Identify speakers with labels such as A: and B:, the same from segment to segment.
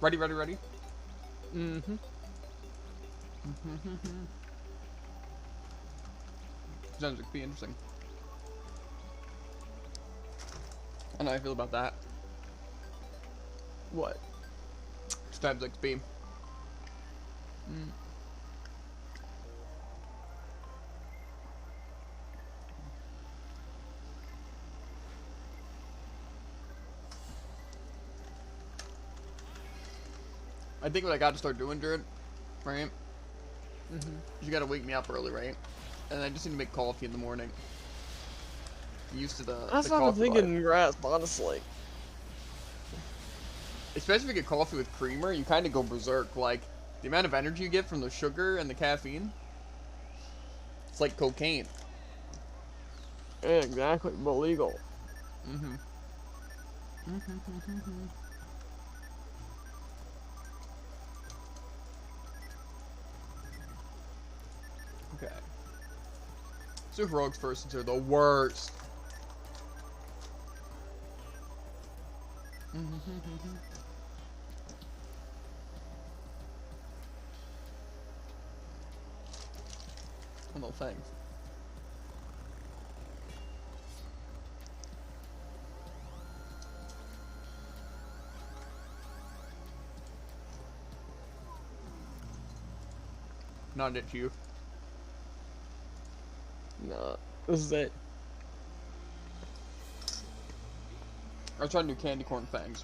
A: Ready, ready, ready?
B: Mm-hmm.
A: Sounds like be interesting. I don't know how I feel about that.
B: What?
A: Stabs XP. I think what I got to start doing, Jared, right? You gotta wake me up early, right? And I just need to make coffee in the morning. I'm used to the
B: That's
A: the
B: what I'm
A: coffee
B: thinking
A: life.
B: in grasp, honestly.
A: Especially if you get coffee with creamer, you kind of go berserk. Like, the amount of energy you get from the sugar and the caffeine, it's like cocaine.
B: Yeah, exactly, but legal.
A: Okay. Super Rogues first are the worst. Oh, no thanks. Not it, you.
B: Nah, this is it.
A: I was trying to do candy corn fangs.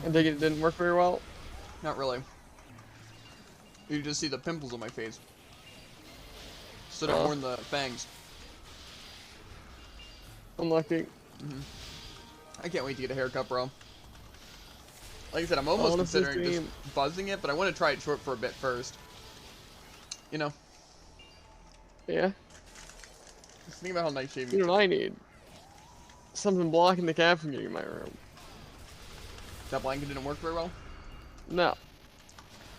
B: I think it didn't work very well.
A: Not really. You just see the pimples on my face. Stood up more than the fangs.
B: Unlucky.
A: I can't wait to get a haircut, bro. Like I said, I'm almost
B: Honestly,
A: considering just buzzing it, but I want to try it short for a bit first. You know?
B: Yeah.
A: Just think about how nice shaving
B: You
A: is.
B: know what I need? Something blocking the cat from getting in my room.
A: That blanket didn't work very well?
B: No.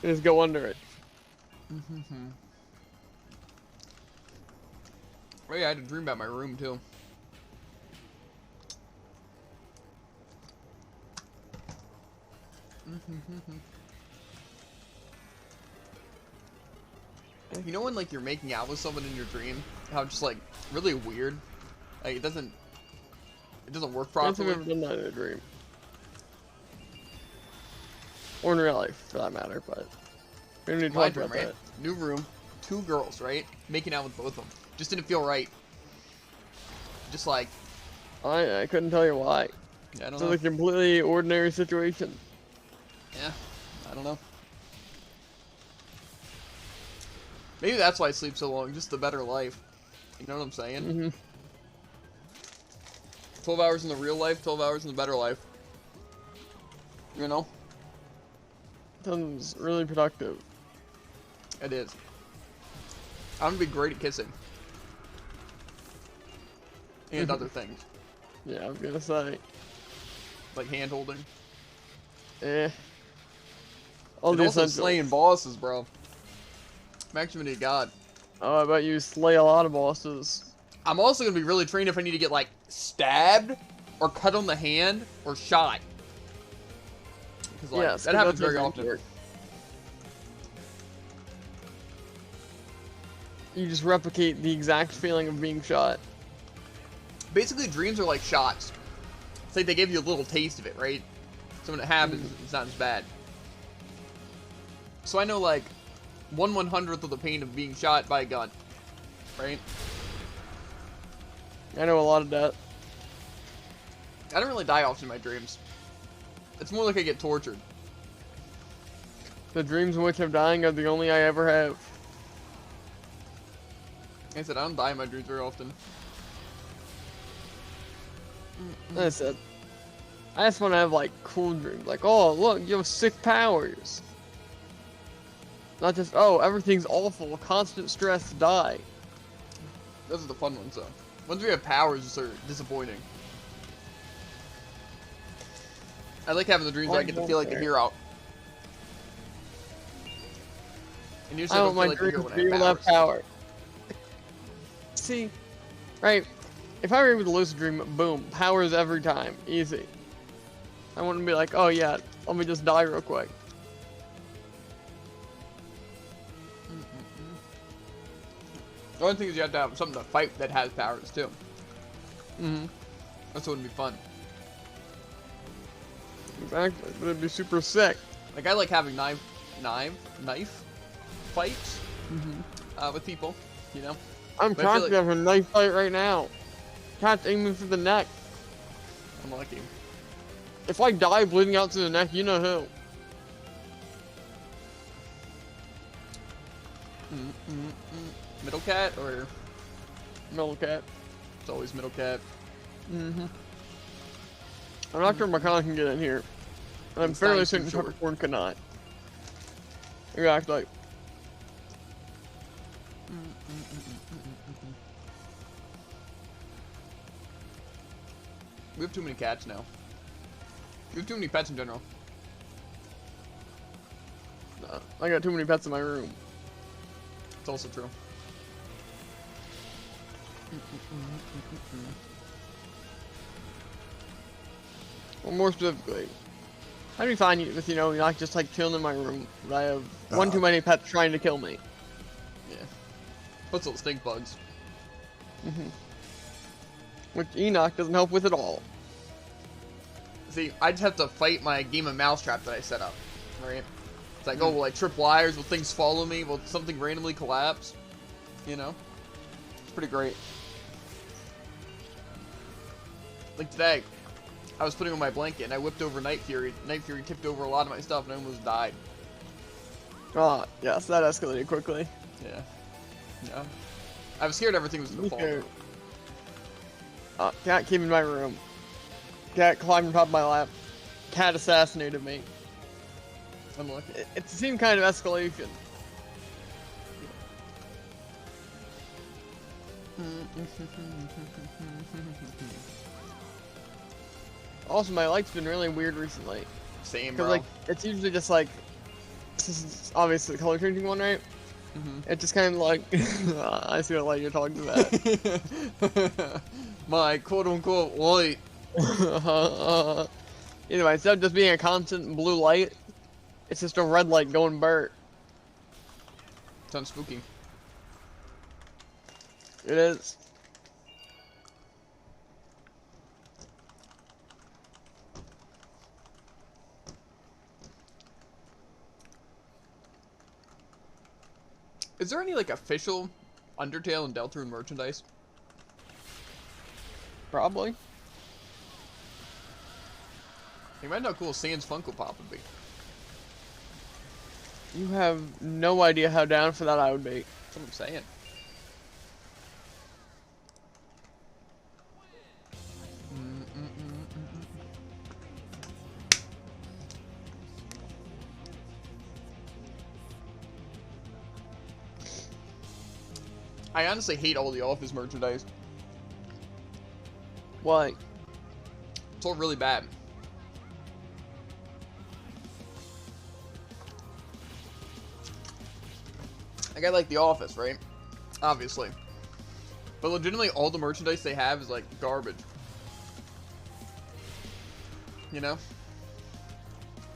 B: Just go under it.
A: Oh yeah, I had a dream about my room, too. You know when, like, you're making out with someone in your dream? How just, like, really weird? Like, it doesn't work
B: I don't think
A: properly?
B: I've ever done that in a dream. Or in real life, for that matter, but we don't need to
A: My
B: talk
A: dream,
B: about
A: right?
B: that.
A: New room, 2 girls, right? Making out with both of them. Just didn't feel right. Just like,
B: I couldn't tell you why.
A: I don't
B: It's
A: know.
B: a completely ordinary situation.
A: Yeah, I don't know. Maybe that's why I sleep so long, just the better life. You know what I'm saying? 12 hours in the real life, 12 hours in the better life. You know?
B: Sounds really productive.
A: It is. I'm gonna be great at kissing. And other things.
B: Yeah, I was gonna say.
A: Like hand holding.
B: Eh. All
A: And
B: the
A: also
B: essentials.
A: slaying bosses, bro. Maximum of God.
B: Oh, I bet you slay a lot of bosses.
A: I'm also gonna be really trained if I need to get like stabbed or cut on the hand or shot. Because like
B: Yes,
A: that
B: 'cause
A: happens
B: that's
A: very
B: how
A: often.
B: things work. You just replicate the exact feeling of being shot.
A: Basically, dreams are like shots. It's like they give you a little taste of it, right? So when it happens, it's not as bad. So I know like 1/100th of the pain of being shot by a gun, right?
B: I know a lot of that.
A: I don't really die often in my dreams. It's more like I get tortured.
B: The dreams in which I'm dying are the only I ever have.
A: Like I said, I don't die in my dreams very often.
B: That's it. I just want to have like cool dreams. Like, oh, look, you have sick powers. Not just, oh, everything's awful, constant stress, die.
A: Those are the fun ones, though. Ones where you have powers are disappointing. I like having the dreams where I get to feel like a hero. And usually
B: I
A: I
B: want
A: don't feel
B: my
A: like a hero
B: dreams
A: when
B: to
A: I
B: be
A: have
B: able to
A: powers.
B: have power. See, right? if I were able to lucid dream, boom, powers every time, easy. I wouldn't be like, oh yeah, let me just die real quick.
A: The only thing is you have to have something to fight that has powers too.
B: Mm-hmm.
A: That's what would be fun.
B: Exactly, but it'd be super sick.
A: Like I like having knife fights with people, you know.
B: I'm
A: But I feel
B: trying to have a knife fight right now. Cat's aiming for the neck.
A: I'm lucky.
B: If I die bleeding out to the neck, you know who.
A: Middle cat or
B: Middle cat.
A: it's always middle cat.
B: I'm not sure McConnell can get in here. And I'm fairly
A: Einstein's too
B: certain
A: short.
B: Peppercorn cannot. Exactly.
A: We have too many cats now. We have too many pets in general.
B: I got too many pets in my room.
A: It's also true.
B: Well, more specifically, how do you find you with, not just like chilling in my room, but I have one too many pets trying to kill me?
A: Yeah. Plus little stink bugs.
B: Which Enoch doesn't help with at all.
A: See, I just have to fight my game of mousetrap that I set up, right? It's like, oh, will I trip wires? Will things follow me? Will something randomly collapse? You know? It's pretty great. Like today, I was putting on my blanket and I whipped over Night Fury. Night Fury tipped over a lot of my stuff and I almost died.
B: Ah, yes, that escalated quickly.
A: Yeah. Yeah. I was scared everything was gonna fall.
B: Cat came in my room. Cat climbed on top of my lap. Cat assassinated me.
A: Unlucky.
B: It's the same kind of escalation. Also, my light's been really weird recently.
A: Same,
B: Because,
A: bro.
B: like, it's usually just like, this is obviously the color changing one, right? It's just kind of like, I see what light you're talking about.
A: My quote-unquote light.
B: Anyway, instead of just being a constant blue light, it's just a red light going burr.
A: Sounds spooky.
B: It is.
A: Is there any, like, official Undertale and Deltarune merchandise?
B: Probably.
A: Imagine how cool Sans Funko Pop would be.
B: You have no idea how down for that I would be.
A: That's what I'm saying. I honestly hate all the Office merchandise.
B: Why?
A: It's all really bad. Like, I like The Office, right? Obviously. But legitimately, all the merchandise they have is, like, garbage. You know?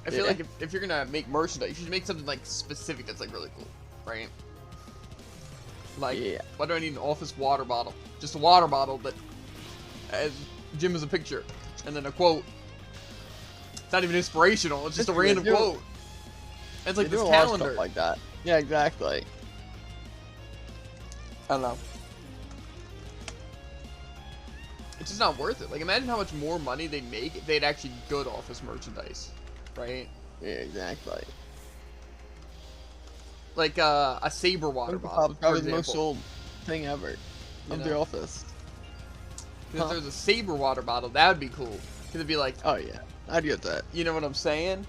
A: I feel like if you're gonna make merchandise, you should make something, like, specific that's, like, really cool, right? Like, why do I need an Office water bottle? Just a water bottle that has Jim as a picture, and then a quote. It's not even inspirational, it's just a random quote. It's like this calendar.
B: Stuff like that. Yeah, exactly.
A: I don't know. It's just not worth it. Like, imagine how much more money they'd make if they had actually good Office merchandise, right?
B: Yeah, exactly.
A: Like a Saber water bottle, for
B: probably the most
A: example.
B: sold thing ever of The Office.
A: If there's a Saber water bottle, that would be cool. Because it'd be like,
B: oh yeah, I'd get that.
A: You know what I'm saying?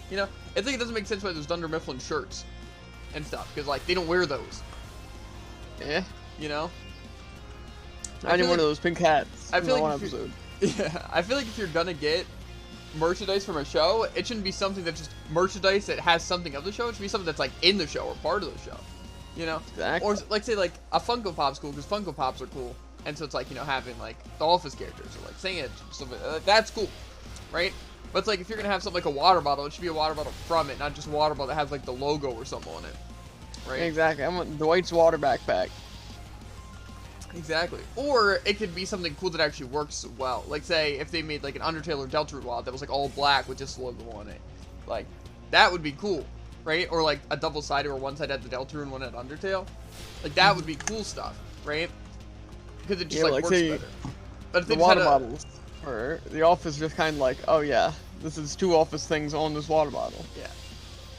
A: You know, I think it doesn't make sense why there's Dunder Mifflin shirts and stuff. Because, like, they don't wear those.
B: Yeah.
A: You know?
B: I need one of those pink hats.
A: I feel like
B: one episode.
A: Yeah, I feel like if you're gonna get merchandise from a show, it shouldn't be something that's just merchandise that has something of the show. It should be something that's like in the show or part of the show. You know?
B: Exactly.
A: Or like say like a Funko Pop's cool because Funko Pops are cool. And so it's like, you know, having like the office characters or like saying it, something that's cool, right? But it's like if you're gonna have something like a water bottle, it should be a water bottle from it, not just a water bottle that has like the logo or something on it, right?
B: Exactly. I want Dwight's water backpack.
A: Exactly. Or it could be something cool that actually works well. Like say if they made like an Undertale or Deltarune wallet that was like all black with just the logo on it, like that would be cool, right? Or like a double-sided where one side had the Deltarune, one had Undertale, like that would be cool stuff, right? Because it just like works better. But if
B: the water bottles, or the office just kind of like, oh yeah, this is 2 office things on this water bottle.
A: Yeah,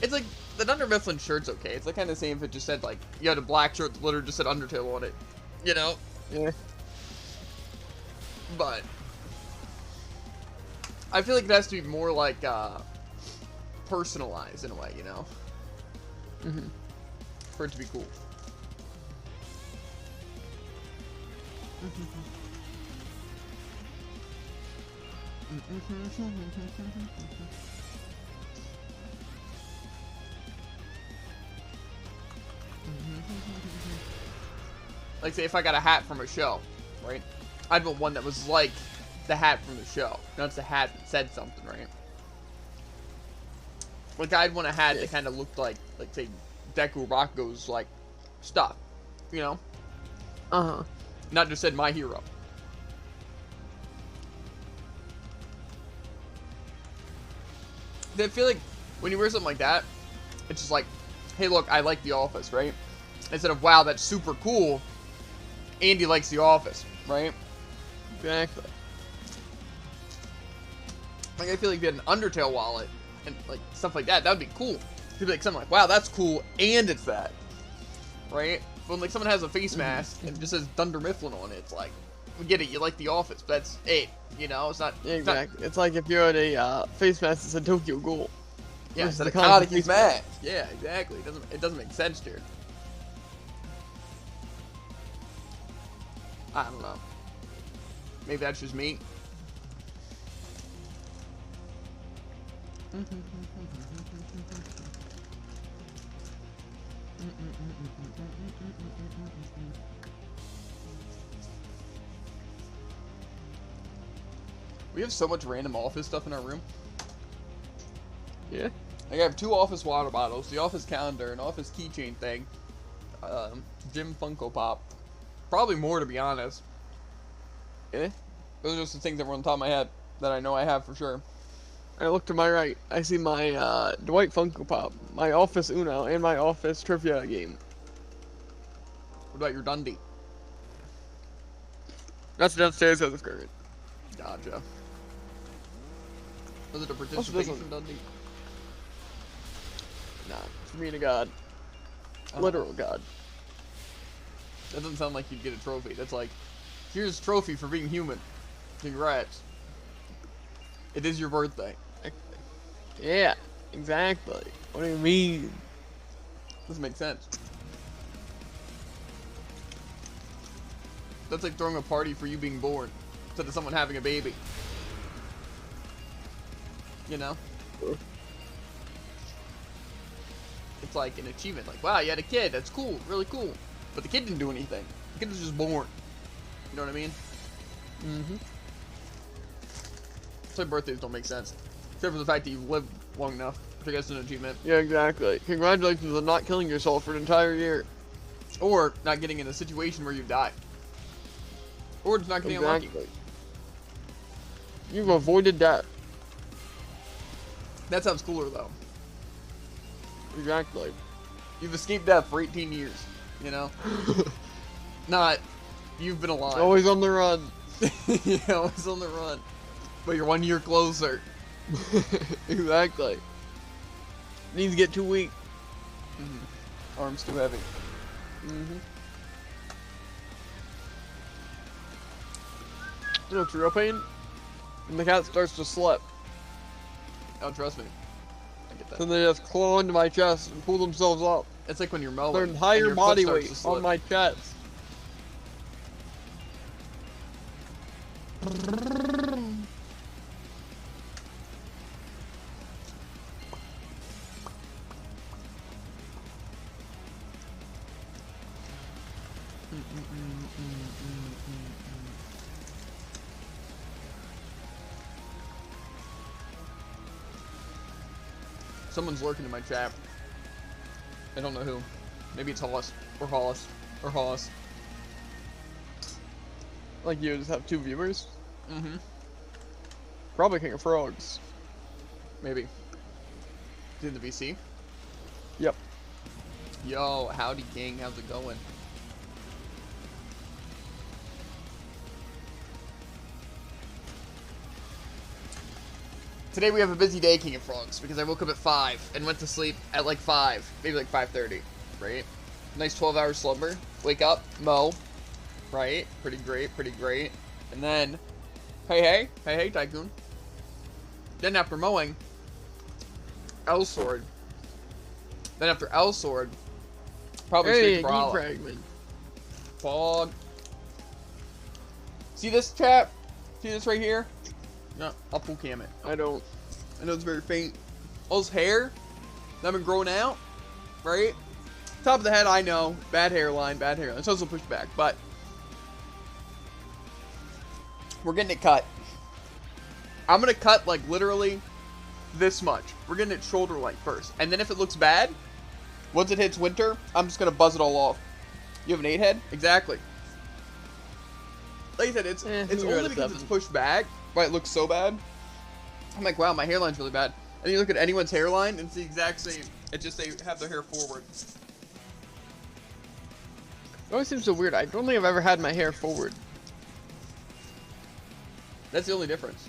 A: it's like the Dunder Mifflin shirt's okay. It's like kind of the same if it just said like you had a black shirt that literally just said Undertale on it, you know?
B: Yeah.
A: But I feel like it has to be more like personalized in a way, you know?
B: Mhm.
A: For it to be cool. Like say if I got a hat from a show, right? I'd want one that was like the hat from the show. Not just a hat that said something, right? Like I'd want a hat that kind of looked like say Deku Rakugo's like stuff, you know? Not just said my hero. I feel like when you wear something like that, it's just like, hey, look, I like The Office, right? Instead of, wow, that's super cool, Andy likes The Office, right?
B: Exactly.
A: Like, I feel like if you had an Undertale wallet and, like, stuff like that, that would be cool. It'd be like something like, wow, that's cool, and it's that, right? But when, like, someone has a face mask and it just says Dunder Mifflin on it, it's like, we get it, you like The Office, but that's it, you know? It's not...
B: Yeah, exactly. It's like if you had a face mask that said Tokyo Ghoul.
A: Yeah, it's a Kaneki's mask. Yeah, exactly. It doesn't make sense here. I don't know. Maybe that's just me. We have so much random office stuff in our room.
B: Yeah.
A: Like I have 2 office water bottles, the office calendar, an office keychain thing, Jim Funko Pop. Probably more, to be honest.
B: Yeah.
A: Those are just the things that were on top of my head that I know I have for sure.
B: I look to my right. I see my Dwight Funko Pop, my Office Uno, and my Office Trivia game.
A: What about your Dundee?
B: That's downstairs at the current.
A: Gotcha. Was it a participation Dundee?
B: Nah, for me to God. Literal God.
A: That doesn't sound like you'd get a trophy. That's like, here's a trophy for being human. Congrats. It is your birthday.
B: Yeah, exactly. What do you mean?
A: Doesn't make sense. That's like throwing a party for you being born instead of someone having a baby. You know? It's like an achievement. Like, wow, you had a kid. That's cool. Really cool. But the kid didn't do anything. The kid was just born. You know what I mean?
B: Mm-hmm.
A: That's why birthdays don't make sense. Except for the fact that you've lived long enough. I think that's an achievement.
B: Yeah, exactly. Congratulations on not killing yourself for an entire year.
A: Or not getting in a situation where you die. Or just not getting unlucky.
B: You've avoided death.
A: That sounds cooler, though.
B: Exactly.
A: You've escaped death for 18 years, you know? Not, you've been alive.
B: Always on the run.
A: Yeah, always on the run. But you're 1 year closer.
B: Exactly. Needs to get too weak.
A: Arms too heavy.
B: You know what's real pain? When the cat starts to slip.
A: Oh, trust me. I get that.
B: Then they just claw into my chest and pull themselves up.
A: It's like when you're mowing.
B: Their entire body weight on my chest.
A: Someone's lurking in my chat. I don't know who. Maybe it's Hollis. Or Hollis. Or Hollis.
B: Like you just have 2 viewers?
A: Mm-hmm.
B: Probably King of Frogs.
A: Maybe. Is in the VC?
B: Yep.
A: Yo, howdy King. How's it going? Today we have a busy day, King of Frogs, because I woke up at 5 and went to sleep at like 5, maybe like 5:30, right? Nice 12-hour slumber. Wake up, mow, right? Pretty great, pretty great. And then, hey, Tycoon. Then after mowing, L Sword. Then after L Sword, probably straight to Brawler.
B: Fragment.
A: Fog. See this, chat? See this right here? No, I'll full cam it.
B: I don't.
A: I know it's very faint. All his hair that been growing out, right? Top of the head, I know. Bad hairline, bad hairline. It's also pushed back, but we're getting it cut. I'm gonna cut like literally this much. We're getting it shoulder length first, and then if it looks bad, once it hits winter, I'm just gonna buzz it all off. You have an 8 head? Exactly. Like I said, it's only because it's pushed back. Why it looks so bad. I'm like, wow, my hairline's really bad. And you look at anyone's hairline, and it's the exact same. It's just they have their hair forward.
B: It always seems so weird. I don't think I've ever had my hair forward.
A: That's the only difference.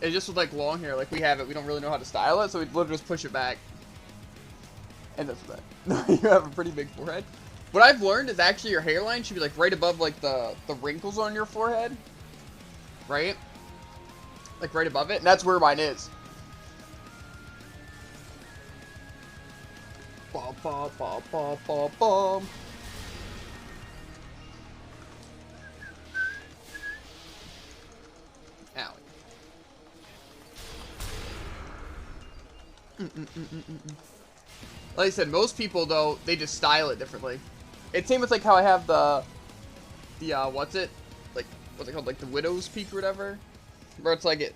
A: It's just with like long hair, like we have it, we don't really know how to style it, so we literally just push it back. And that's that. You have a pretty big forehead. What I've learned is actually your hairline should be like right above like the wrinkles on your forehead. Right? Like right above it, and that's where mine is. Bum, bum, bum, bum, bum, bum. Ow. Like I said, most people though, they just style it differently. It's same with like how I have the what's it called, like the widow's peak or whatever, where it's like it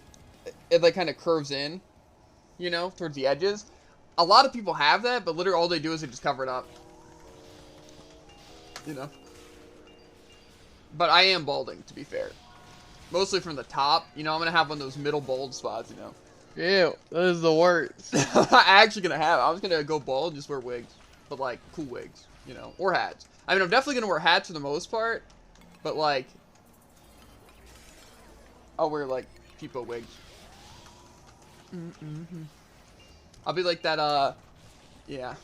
A: like kind of curves in, you know, towards the edges. A lot of people have that, but literally all they do is they just cover it up, you know. But I am balding, to be fair, mostly from the top. You know, I'm gonna have one of those middle bald spots, you know.
B: Ew, that is the worst.
A: I'm actually gonna have. I was gonna go bald and just wear wigs, but like cool wigs, you know, or hats. I mean, I'm definitely gonna wear hats for the most part, but like I'll wear like cheapo wigs. I'll be like that. Yeah.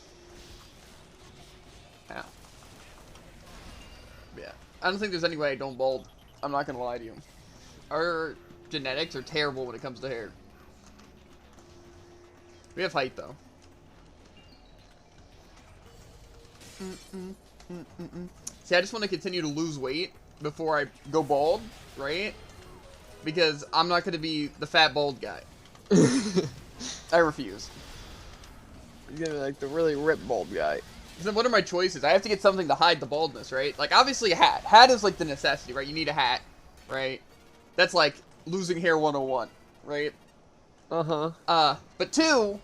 A: Yeah. Yeah. I don't think there's any way I don't bald. I'm not gonna lie to you. Our genetics are terrible when it comes to hair. We have height though. See, I just want to continue to lose weight before I go bald, right? Because I'm not going to be the fat bald guy. I refuse.
B: You're gonna be like the really ripped bald guy.
A: Then what are my choices? I have to get something to hide the baldness, right? Like, obviously a hat. Hat is like the necessity, right? You need a hat, right? That's like losing hair 101, right? But 2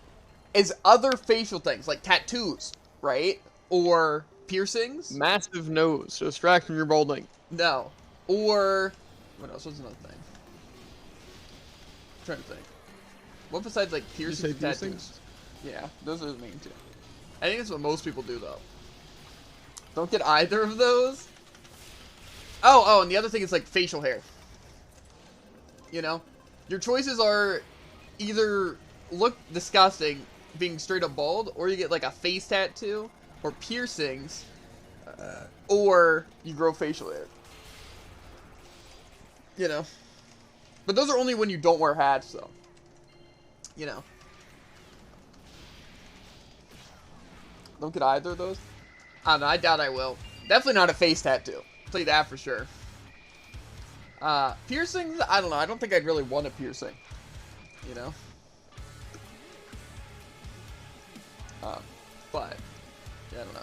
A: is other facial things, like tattoos, right? Or piercings.
B: Massive nose to distract from your balding.
A: No. Or what else? What's another thing? I'm trying to think. What besides like piercings and tattoos? Yeah, those are the main 2. I think that's what most people do though. Don't get either of those. Oh, and the other thing is like facial hair. You know? Your choices are either look disgusting being straight up bald, or you get like a face tattoo, or piercings, or you grow facial hair. You know? But those are only when you don't wear hats, though. You know? Don't get either of those? I don't know, I doubt I will. Definitely not a face tattoo. I'll tell you that for sure. Piercings? I don't know. I don't think I'd really want a piercing. You know? But, yeah, I don't know.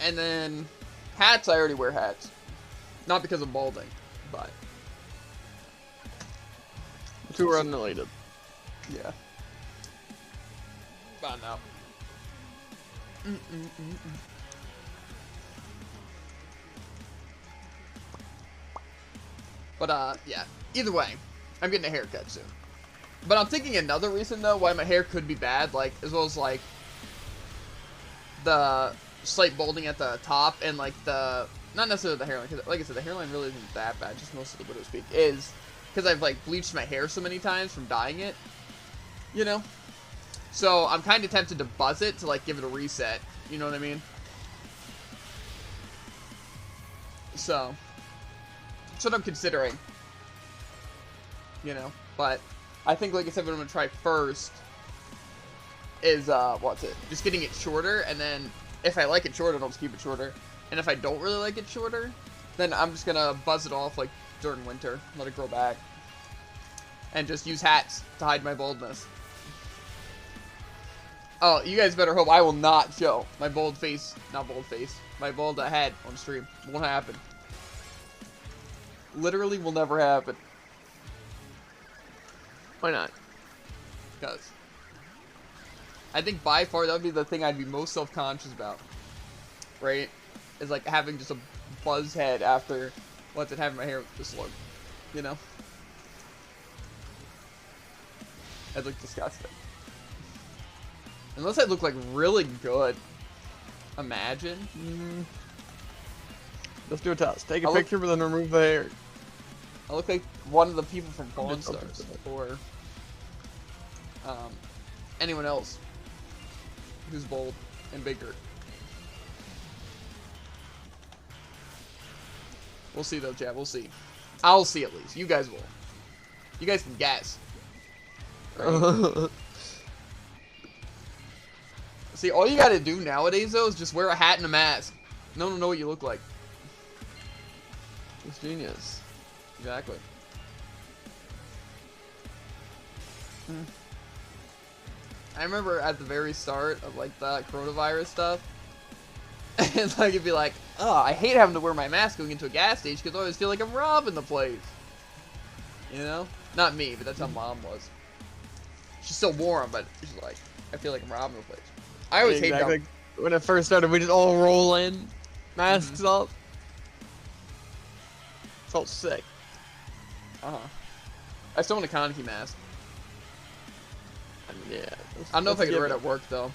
A: And then, hats, I already wear hats. Not because of balding, but.
B: Two are unrelated.
A: Yeah. But no. But yeah. Either way, I'm getting a haircut soon. But I'm thinking another reason though why my hair could be bad, like as well as like the slight balding at the top and like the not necessarily the hairline, because like I said, the hairline really isn't that bad, just most of the widow's peak is because I've like bleached my hair so many times from dyeing it, you know. So I'm kind of tempted to buzz it to like give it a reset, you know what I mean? So that's what I'm considering, you know. But I think, like I said, what I'm gonna try first is what's it? Just getting it shorter, and then if I like it shorter, I'll just keep it shorter. And if I don't really like it shorter, then I'm just gonna buzz it off like during winter, let it grow back, and just use hats to hide my baldness. Oh, you guys better hope I will not show my bald face, my bald head on stream. Won't happen. Literally will never happen.
B: Why not?
A: Because I think by far that would be the thing I'd be most self-conscious about, right? Is like having just a buzz head after what's it, having my hair this long, you know? I'd look disgusting. Unless I look like really good. Imagine.
B: Let's do a test. Take a picture, but then remove the hair.
A: I look like one of the people from Pawn Stars, or anyone else who's bold and bigger. We'll see though, chat. We'll see. I'll see at least. You guys will. You guys can guess. Right? See, all you gotta do nowadays though is just wear a hat and a mask. No one will know what you look like.
B: It's genius.
A: Exactly. I remember at the very start of like the coronavirus stuff, and like it'd be like, oh, I hate having to wear my mask going into a gas station because I always feel like I'm robbing the place. You know? Not me, but that's how Mom was. She still wore them, but she's like, I feel like I'm robbing the place. I always hate them.
B: When it first started, we just all roll in, masks up. Felt sick.
A: I still want a Kaneki mask.
B: I mean, yeah.
A: I don't know if I could wear it at work though.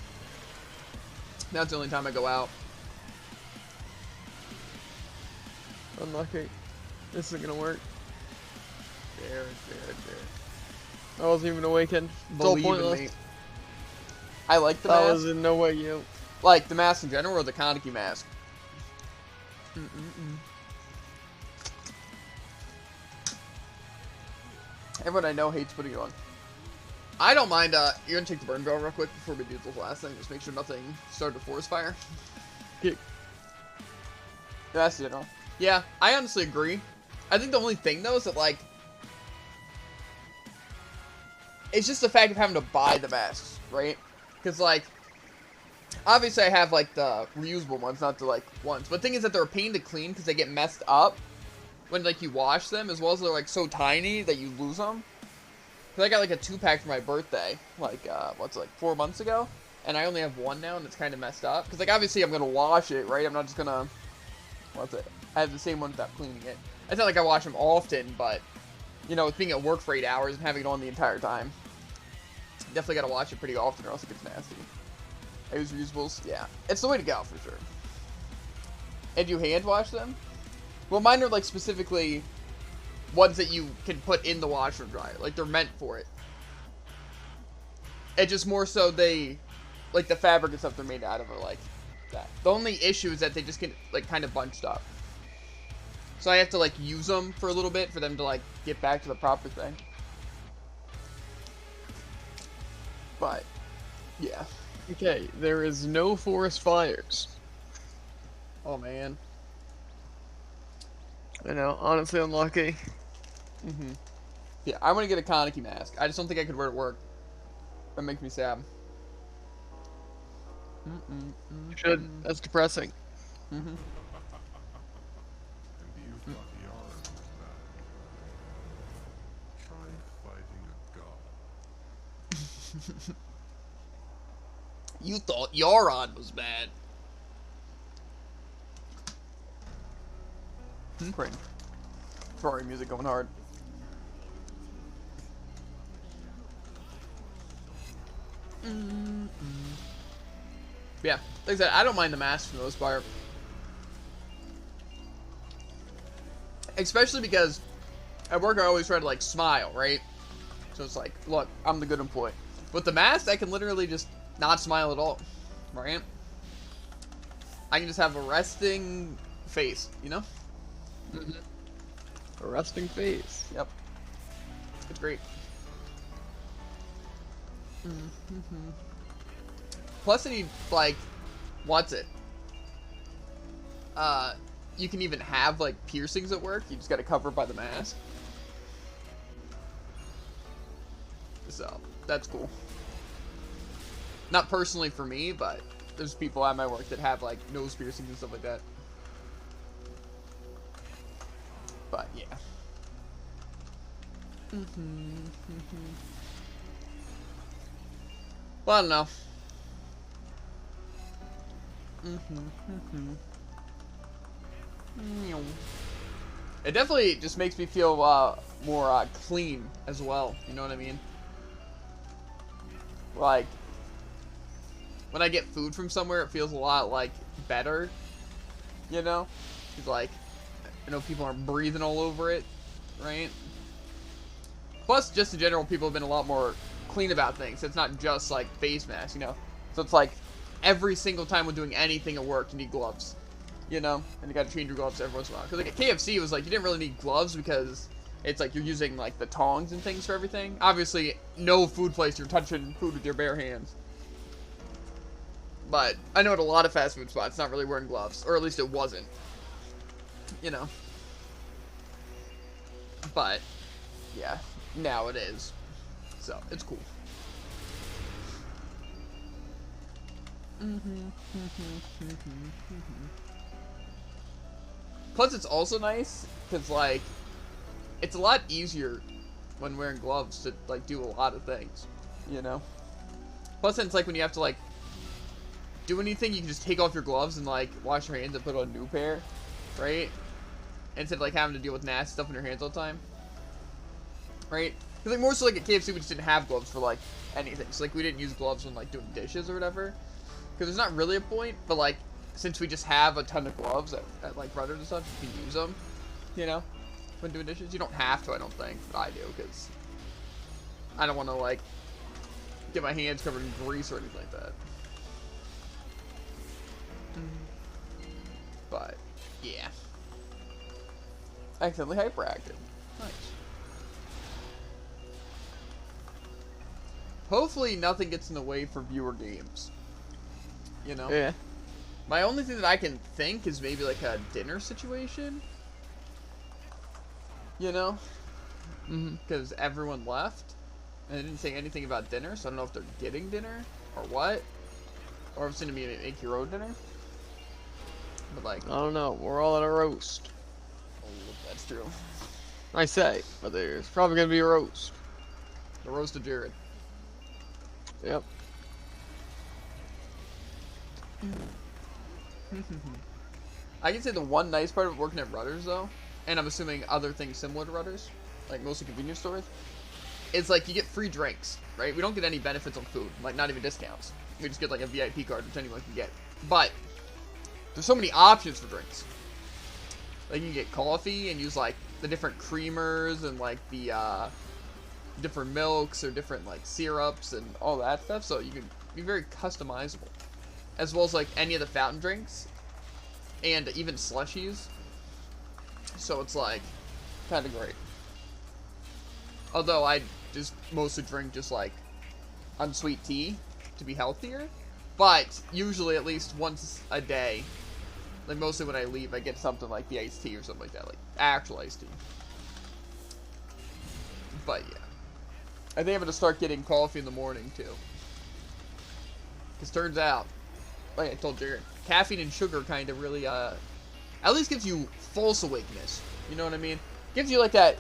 A: That's the only time I go out.
B: Unlucky. This isn't gonna work.
A: There.
B: I wasn't even awakened. It's all pointless.
A: Me. I like the mask.
B: That was in no way you.
A: Like the mask in general, or the Kaneki mask? Everyone I know hates putting it on. I don't mind. You're gonna take the burn barrel real quick before we do this last thing. Just make sure nothing started a forest fire.
B: Yeah.
A: That's it, huh? Yeah, I honestly agree. I think the only thing though is that like, it's just the fact of having to buy the masks, right? Because like, obviously I have like the reusable ones, not the like ones. But the thing is that they're a pain to clean because they get messed up when like you wash them, as well as they're like so tiny that you lose them. Cause I got like a 2-pack for my birthday, like 4 months ago, and I only have one now, and it's kind of messed up. Cause like obviously I'm gonna wash it, right? I'm not just gonna I have the same one without cleaning it. It's not like I wash them often, but you know, with being at work for 8 hours and having it on the entire time, definitely gotta wash it pretty often, or else it gets nasty. I use reusables, yeah, it's the way to go for sure. And you hand wash them? Well, mine are like specifically ones that you can put in the washer and dryer. Like they're meant for it. It's just more so they, like the fabric and stuff they're made out of are like that. The only issue is that they just get like kind of bunched up. So I have to like use them for a little bit for them to like get back to the proper thing. But, yeah.
B: Okay, there is no forest fires.
A: Oh man.
B: I know, honestly unlucky.
A: Yeah, I want to get a Kaneki mask. I just don't think I could wear it at work. That makes me sad.
B: You should. That's depressing.
A: You thought Yaron was bad. Great. Ferrari music going hard. Yeah, like I said, I don't mind the mask for the most part. Especially because at work I always try to like smile, right? So it's like, look, I'm the good employee. With the mask, I can literally just not smile at all, right? I can just have a resting face, you know?
B: A resting face.
A: Yep. It's great. Plus, any like, what's it? You can even have like piercings at work. You just got to cover it by the mask. So that's cool. Not personally for me, but there's people at my work that have like nose piercings and stuff like that. But yeah. Well, I don't know. It definitely just makes me feel more clean as well. You know what I mean? Like, when I get food from somewhere, it feels a lot, like, better. You know? It's like, you know, people aren't breathing all over it, right? Plus, just in general, people have been a lot more clean about things. It's not just, like, face masks, you know? So it's like, every single time when doing anything at work, you need gloves. You know? And you gotta change your gloves every once in a while. Because, like, at KFC, it was like, you didn't really need gloves because it's like you're using, like, the tongs and things for everything. Obviously, no food place you're touching food with your bare hands. But I know at a lot of fast food spots, it's not really wearing gloves. Or at least it wasn't. You know? But, yeah. Now it is. So, it's cool. Plus, it's also nice, because, like, it's a lot easier when wearing gloves to, like, do a lot of things, you know? Plus, it's like when you have to, like, do anything, you can just take off your gloves and, like, wash your hands and put on a new pair, right? Instead of, like, having to deal with nasty stuff in your hands all the time. Right? Because, like, more so, like, at KFC, we just didn't have gloves for, like, anything. So, like, we didn't use gloves when, like, doing dishes or whatever. Because there's not really a point, but, like, since we just have a ton of gloves at like, Rudders and stuff, you can use them, you know, when doing dishes. You don't have to, I don't think, but I do, because I don't want to, like, get my hands covered in grease or anything like that. But, yeah. Accidentally hyperactive. Nice. Hopefully nothing gets in the way for viewer games. You know?
B: Yeah.
A: My only thing that I can think is maybe like a dinner situation. You know? Because everyone left. And they didn't say anything about dinner, so I don't know if they're getting dinner or what. Or if it's going to be a make your own dinner. But like,
B: I don't know. We're all at a roast.
A: oh, that's true.
B: I say, but there's probably gonna be a roast.
A: The roast of Jared.
B: Yep.
A: I can say the one nice part of working at Rudders, though, and I'm assuming other things similar to Rudders, like mostly convenience stores, is like you get free drinks, right? We don't get any benefits on food, like not even discounts. We just get like a VIP card, which anyone can get. But there's so many options for drinks. Like you can get coffee and use like the different creamers and like the different milks or different like syrups and all that stuff. So you can be very customizable, as well as like any of the fountain drinks and even slushies. So it's like kind of great. Although I just mostly drink just like unsweet tea to be healthier, but usually at least once a day. Like, mostly when I leave, I get something like the iced tea or something like that. Like, actual iced tea. But, yeah. I think I'm going to start getting coffee in the morning, too. Because turns out, like I told Jared, caffeine and sugar kind of really, at least gives you false awakeness. You know what I mean? Gives you, like, that,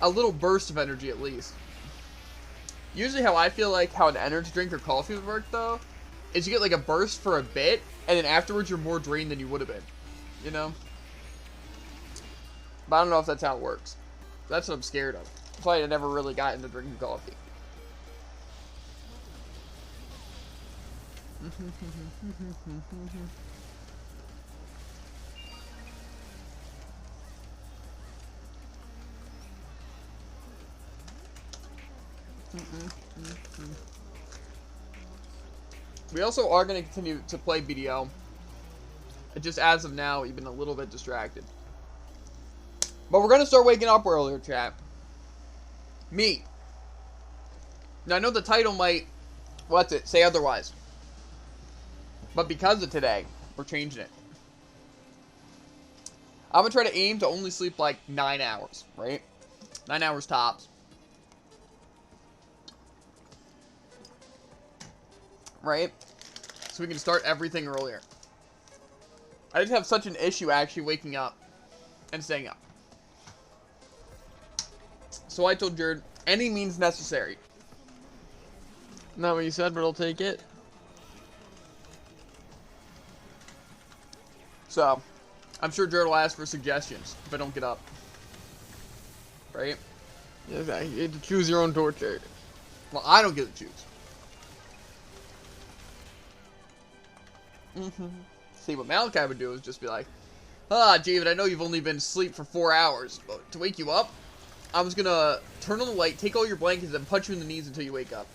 A: a little burst of energy, at least. Usually how I feel like how an energy drink or coffee would work, though, is you get like a burst for a bit, and then afterwards you're more drained than you would have been. You know? But I don't know if that's how it works. That's what I'm scared of. That's why I never really got into drinking coffee. We also are going to continue to play BDO. Just as of now, we've been a little bit distracted. But we're going to start waking up earlier, chat. Me. Now, I know the title might, say otherwise. But because of today, we're changing it. I'm going to try to aim to only sleep like 9 hours, right? 9 hours tops. Right? So we can start everything earlier. I just have such an issue actually waking up and staying up. So I told Jared, any means necessary.
B: Not what you said, but I'll take it.
A: So, I'm sure Jared will ask for suggestions if I don't get up. Right?
B: Yeah, exactly. You get to choose your own torture.
A: Well, I don't get to choose. See, what Malachi would do is just be like, David, I know you've only been asleep for 4 hours, but to wake you up, I was gonna turn on the light, take all your blankets, and punch you in the knees until you wake up.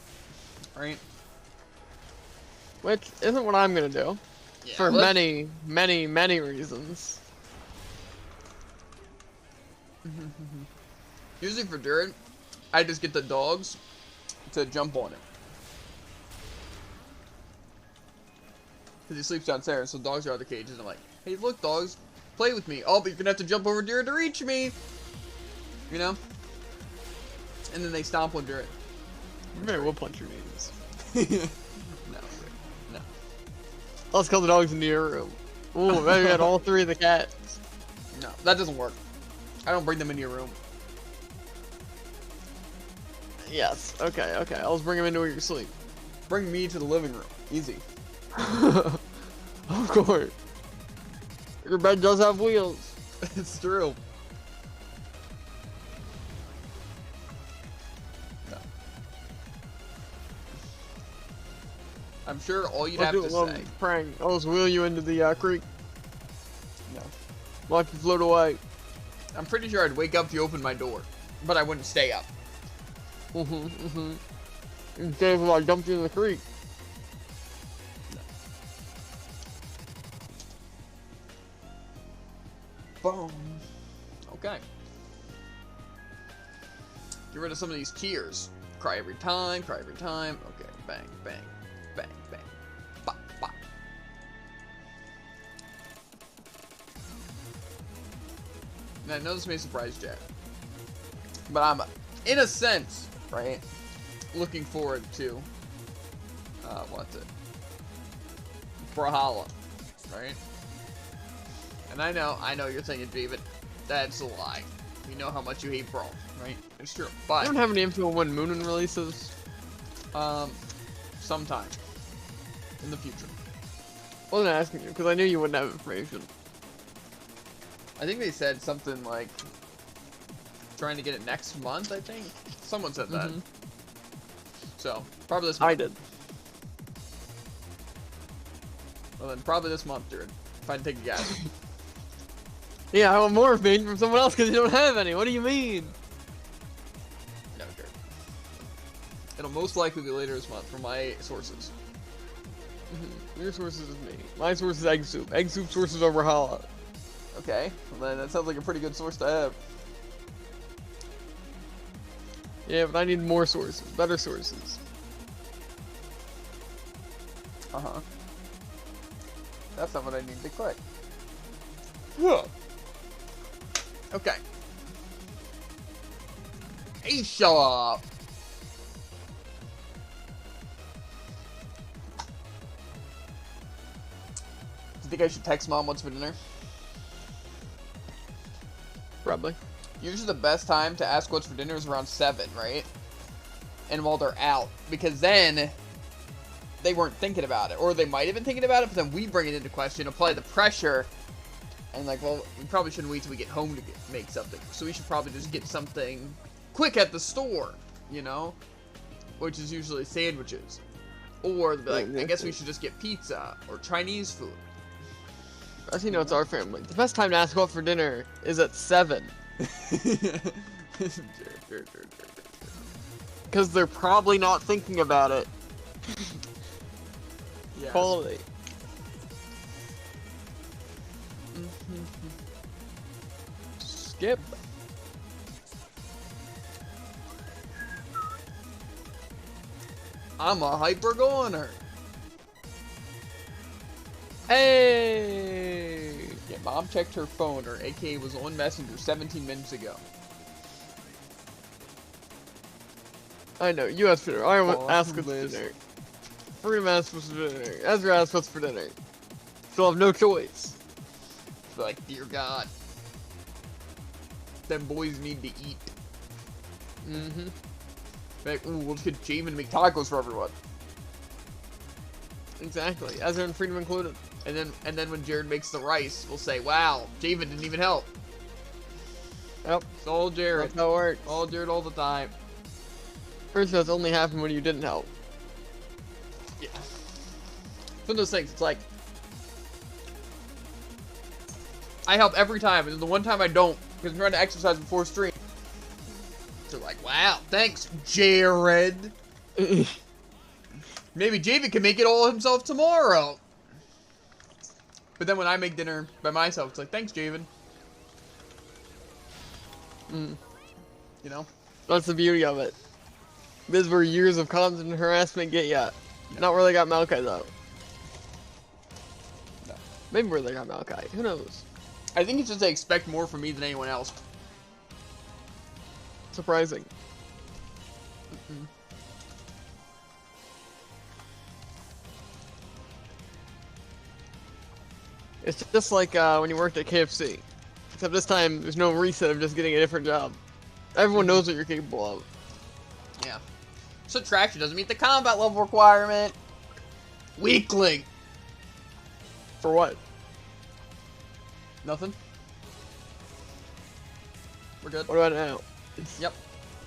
A: Right?
B: Which isn't what I'm gonna do.
A: Yeah,
B: for many, many, many reasons.
A: Usually for Jared, I just get the dogs to jump on it. Because he sleeps downstairs, so dogs are out of the cages. I'm like, hey, look, dogs, play with me. Oh, but you're going to have to jump over Jared to reach me. You know? And then they stomp on Jared.
B: Maybe we'll punch your knees.
A: No.
B: Let's call the dogs into your room. Ooh, maybe we got all 3 of the cats.
A: No, that doesn't work. I don't bring them into your room.
B: Yes, okay. I'll just bring them into where you sleep.
A: Bring me to the living room. Easy.
B: Of course. Your bed does have wheels.
A: It's true. No. I'm sure all you'd have to say.
B: Prank. I'll just wheel you into the creek.
A: No.
B: Watch you float away.
A: I'm pretty sure I'd wake up if you opened my door, but I wouldn't stay up.
B: Instead of I dumped you in the creek.
A: Boom. Okay. Get rid of some of these tears. Cry every time, cry every time. Okay, bang, bang, bang, bang. Bop, bop. Now, I know this may surprise Jack, but I'm, in a sense, right, looking forward to, Brawlhalla, right? And I know you're thinking, David, that's a lie. You know how much you hate Brawl, right? It's true, but
B: I don't have any info on when Moonin releases.
A: Sometime in the future.
B: I wasn't asking you because I knew you wouldn't have information.
A: I think they said something like trying to get it next month. I think someone said that. So probably this month.
B: I did.
A: Well, then probably this month, dude. If I had to take a guess.
B: Yeah, I want more information from someone else because you don't have any. What do you mean?
A: No, dude. It'll most likely be later this month from my sources.
B: Your sources is me. My source is Egg Soup. Egg Soup sources are Brawlhalla.
A: Okay, well then that sounds like a pretty good source to have.
B: Yeah, but I need more sources, better sources.
A: That's not what I need to click. Huh. Okay. Hey, shut up. Do you think I should text Mom what's for dinner?
B: Probably.
A: Usually the best time to ask what's for dinner is around 7, right? And while they're out. Because then they weren't thinking about it. Or they might have been thinking about it, but then we bring it into question, apply the pressure, and like, well, we probably shouldn't wait till we get home to make something. So we should probably just get something quick at the store, you know? Which is usually sandwiches. Or they'll be like, I guess we should just get pizza or Chinese food.
B: As you know, it's our family. The best time to ask out for dinner is at 7. Because they're probably not thinking about it.
A: Yes.
B: Quality. Skip.
A: I'm a hyper goner.
B: Hey!
A: Yeah, Mom checked her phone. Her AKA was on Messenger 17 minutes ago.
B: I know, you asked for dinner. I
A: Oh,
B: asked us for
A: Liz.
B: dinner. Freedom asked us for dinner. Ezra asked us for dinner. So I have no choice.
A: Like, dear God. Them boys need to eat.
B: Mm-hmm.
A: Like, ooh, we'll just get Jamin to make tacos for everyone.
B: Exactly. Ezra and Freedom included.
A: And then when Jared makes the rice, we'll say, wow, Jamin didn't even help.
B: Yep.
A: It's all Jared.
B: That's how it works.
A: All Jared all the time.
B: First, that's only happened when you didn't help.
A: Yeah. It's one of those things, it's like, I help every time, and then the one time I don't, because I'm trying to exercise before stream. So like, wow, thanks, Jared. Maybe Javid can make it all himself tomorrow. But then when I make dinner by myself, it's like, thanks, Javid.
B: Mm.
A: You know?
B: That's the beauty of it. This is where years of constant harassment get ya.
A: No.
B: Not where they got Maokai, though.
A: No.
B: Maybe where they got Maokai. Who knows?
A: I think it's just they expect more from me than anyone else.
B: Surprising. It's just like when you worked at KFC. Except this time, there's no reset of just getting a different job. Everyone knows what you're capable of.
A: Yeah. Subtraction doesn't meet the combat level requirement. Weakling.
B: For what?
A: Nothing. We're good.
B: What about now?
A: Yep.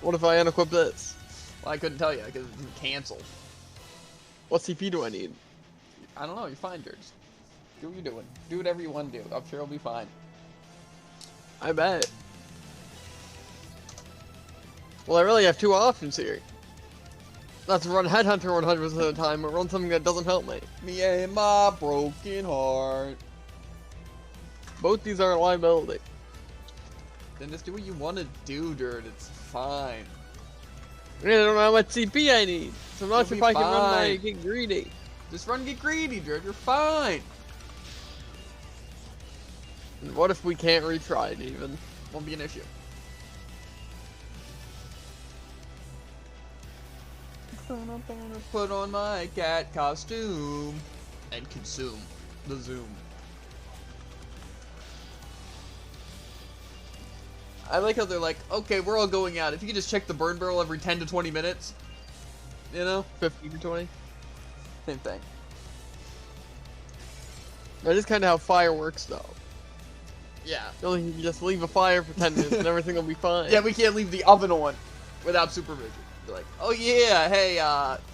B: What if I unequip this?
A: Well, I couldn't tell you because it didn't cancel.
B: What CP do I need?
A: I don't know. You're fine, George. Do what you're doing. Do whatever you want to do. I'm sure it'll be fine.
B: I bet. Well, I really have two options here. Not to run Headhunter 100% of the time, or run something that doesn't help me.
A: Me and my broken heart.
B: Both these are a liability.
A: Then just do what you want to do, Dirt. It's fine.
B: I don't know how much CP I need, so I'm not sure if I can run my
A: fine.
B: Get Greedy.
A: Just run Get Greedy, Dirt. You're fine.
B: And what if we can't retry it even?
A: Won't be an issue. Put on my cat costume and consume the Zoom. I like how they're like, okay, we're all going out. If you could just check the burn barrel every 10 to 20 minutes, you know?
B: 50 to 20?
A: Same thing.
B: That is kind of how fire works, though.
A: Yeah.
B: You just leave a fire for 10 minutes and everything will be fine.
A: Yeah, we can't leave the oven on without supervision. Be like, oh yeah, hey,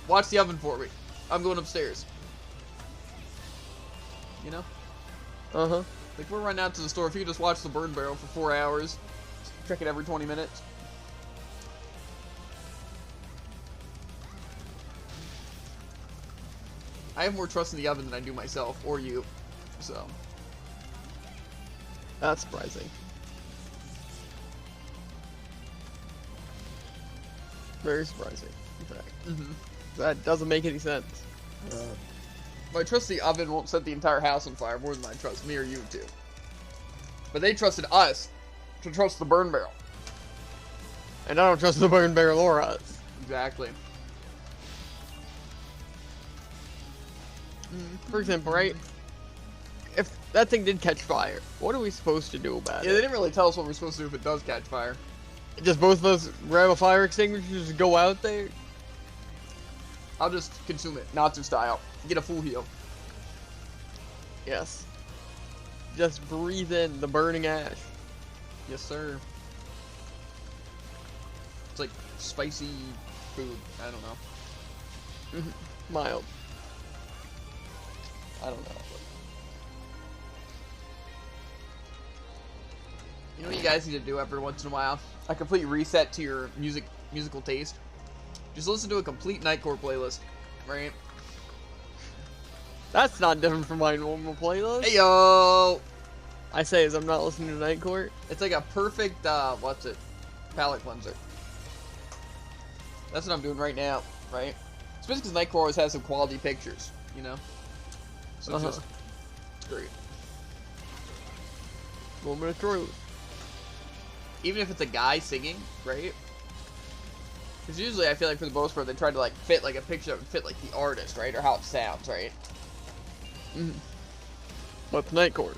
A: watch the oven for me. I'm going upstairs. You know?
B: Uh-huh.
A: Like, we're running out to the store. If you could just watch the burn barrel for 4 hours, check it every 20 minutes. I have more trust in the oven than I do myself, or you, so.
B: That's surprising. Very surprising, in fact. That doesn't make any sense.
A: I trust the oven won't set the entire house on fire more than I trust me or you two. But they trusted us to trust the burn barrel.
B: And I don't trust the burn barrel or us.
A: Exactly.
B: For example, right? If that thing did catch fire, what are we supposed to do about
A: Yeah,
B: it?
A: they didn't really tell us what we're supposed to do if it does catch fire.
B: Just both of us grab a fire extinguisher and just go out there?
A: I'll just consume it, Natsu style. Get a full heal.
B: Yes. Just breathe in the burning ash.
A: Yes, sir. It's like spicy food. I don't know.
B: Mild.
A: I don't know. You know what you guys need to do every once in a while? A complete reset to your musical taste. Just listen to a complete Nightcore playlist, right?
B: That's not different from my normal playlist.
A: Hey yo!
B: I say as I'm not listening to Nightcore.
A: It's like a perfect, what's it? Palette cleanser. That's what I'm doing right now, right? Especially because Nightcore always has some quality pictures, you know? So it's just, it's great.
B: Moment of truth.
A: Even if it's a guy singing, right? Because usually I feel like for the most part they try to like fit like a picture that would fit like the artist, right? Or how it sounds, right?
B: But Nightcore.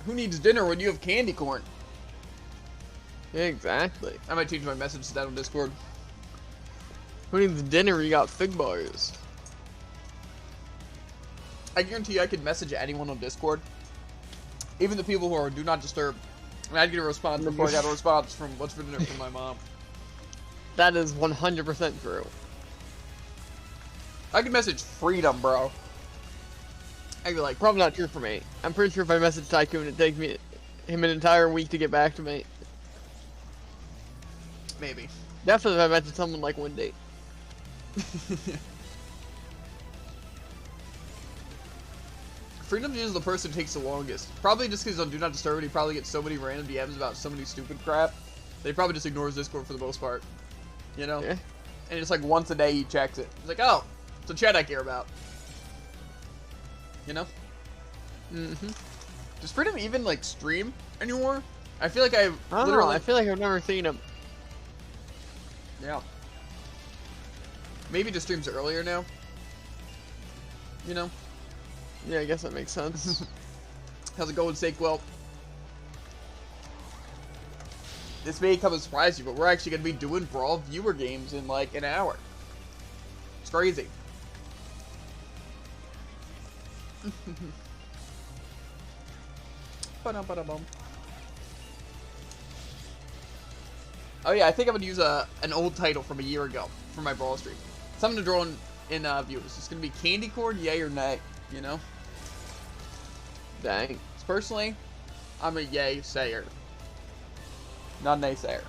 A: Who needs dinner when you have candy corn?
B: Exactly.
A: I might change my message to that on Discord.
B: Who needs dinner? You got fig bars.
A: I guarantee I could message anyone on Discord. Even the people who are Do Not Disturb. And I'd get a response before I got a response from What's for Dinner from my mom.
B: That is 100% true.
A: I could message Freedom, bro. I'd be like,
B: Probably not true for me. I'm pretty sure if I message Tycoon, it'd take him an entire week to get back to me.
A: maybe.
B: Definitely if I message someone like one day.
A: Freedom's usually the person who takes the longest. Probably just because on Do Not Disturb, he probably gets so many random DMs about so many stupid crap. They probably just ignores Discord for the most part. You know?
B: Yeah.
A: And it's like once a day he checks it. He's like, oh, it's a chat I care about. You know? Does Freedom even like stream anymore? I feel like
B: I don't know. I feel like I've never seen him.
A: Yeah. Maybe just streams earlier now. You know?
B: Yeah, I guess that makes sense.
A: How's it going, Sakewell? This may come as a surprise to you, but we're actually going to be doing Brawl viewer games in like an hour. It's crazy. Ba-dum-ba-dum-bum. Oh yeah, I think I'm going to use an old title from a year ago for my Brawl stream. Something to draw in viewers. It's going to be Candy Corn, yay or nay, you know?
B: Dang.
A: Personally, I'm a yay sayer. Not an naysayer.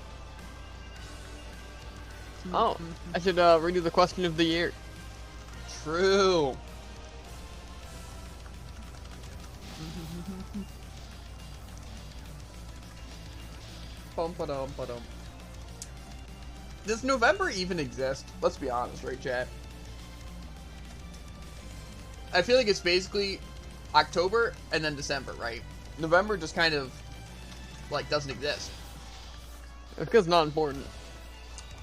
B: Oh, I should redo the question of the year.
A: True. Bum-ba-dum-ba-dum. Does November even exist? Let's be honest, right, chat? I feel like it's basically October and then December, right? November just kind of, like, doesn't exist.
B: It's because it's not important.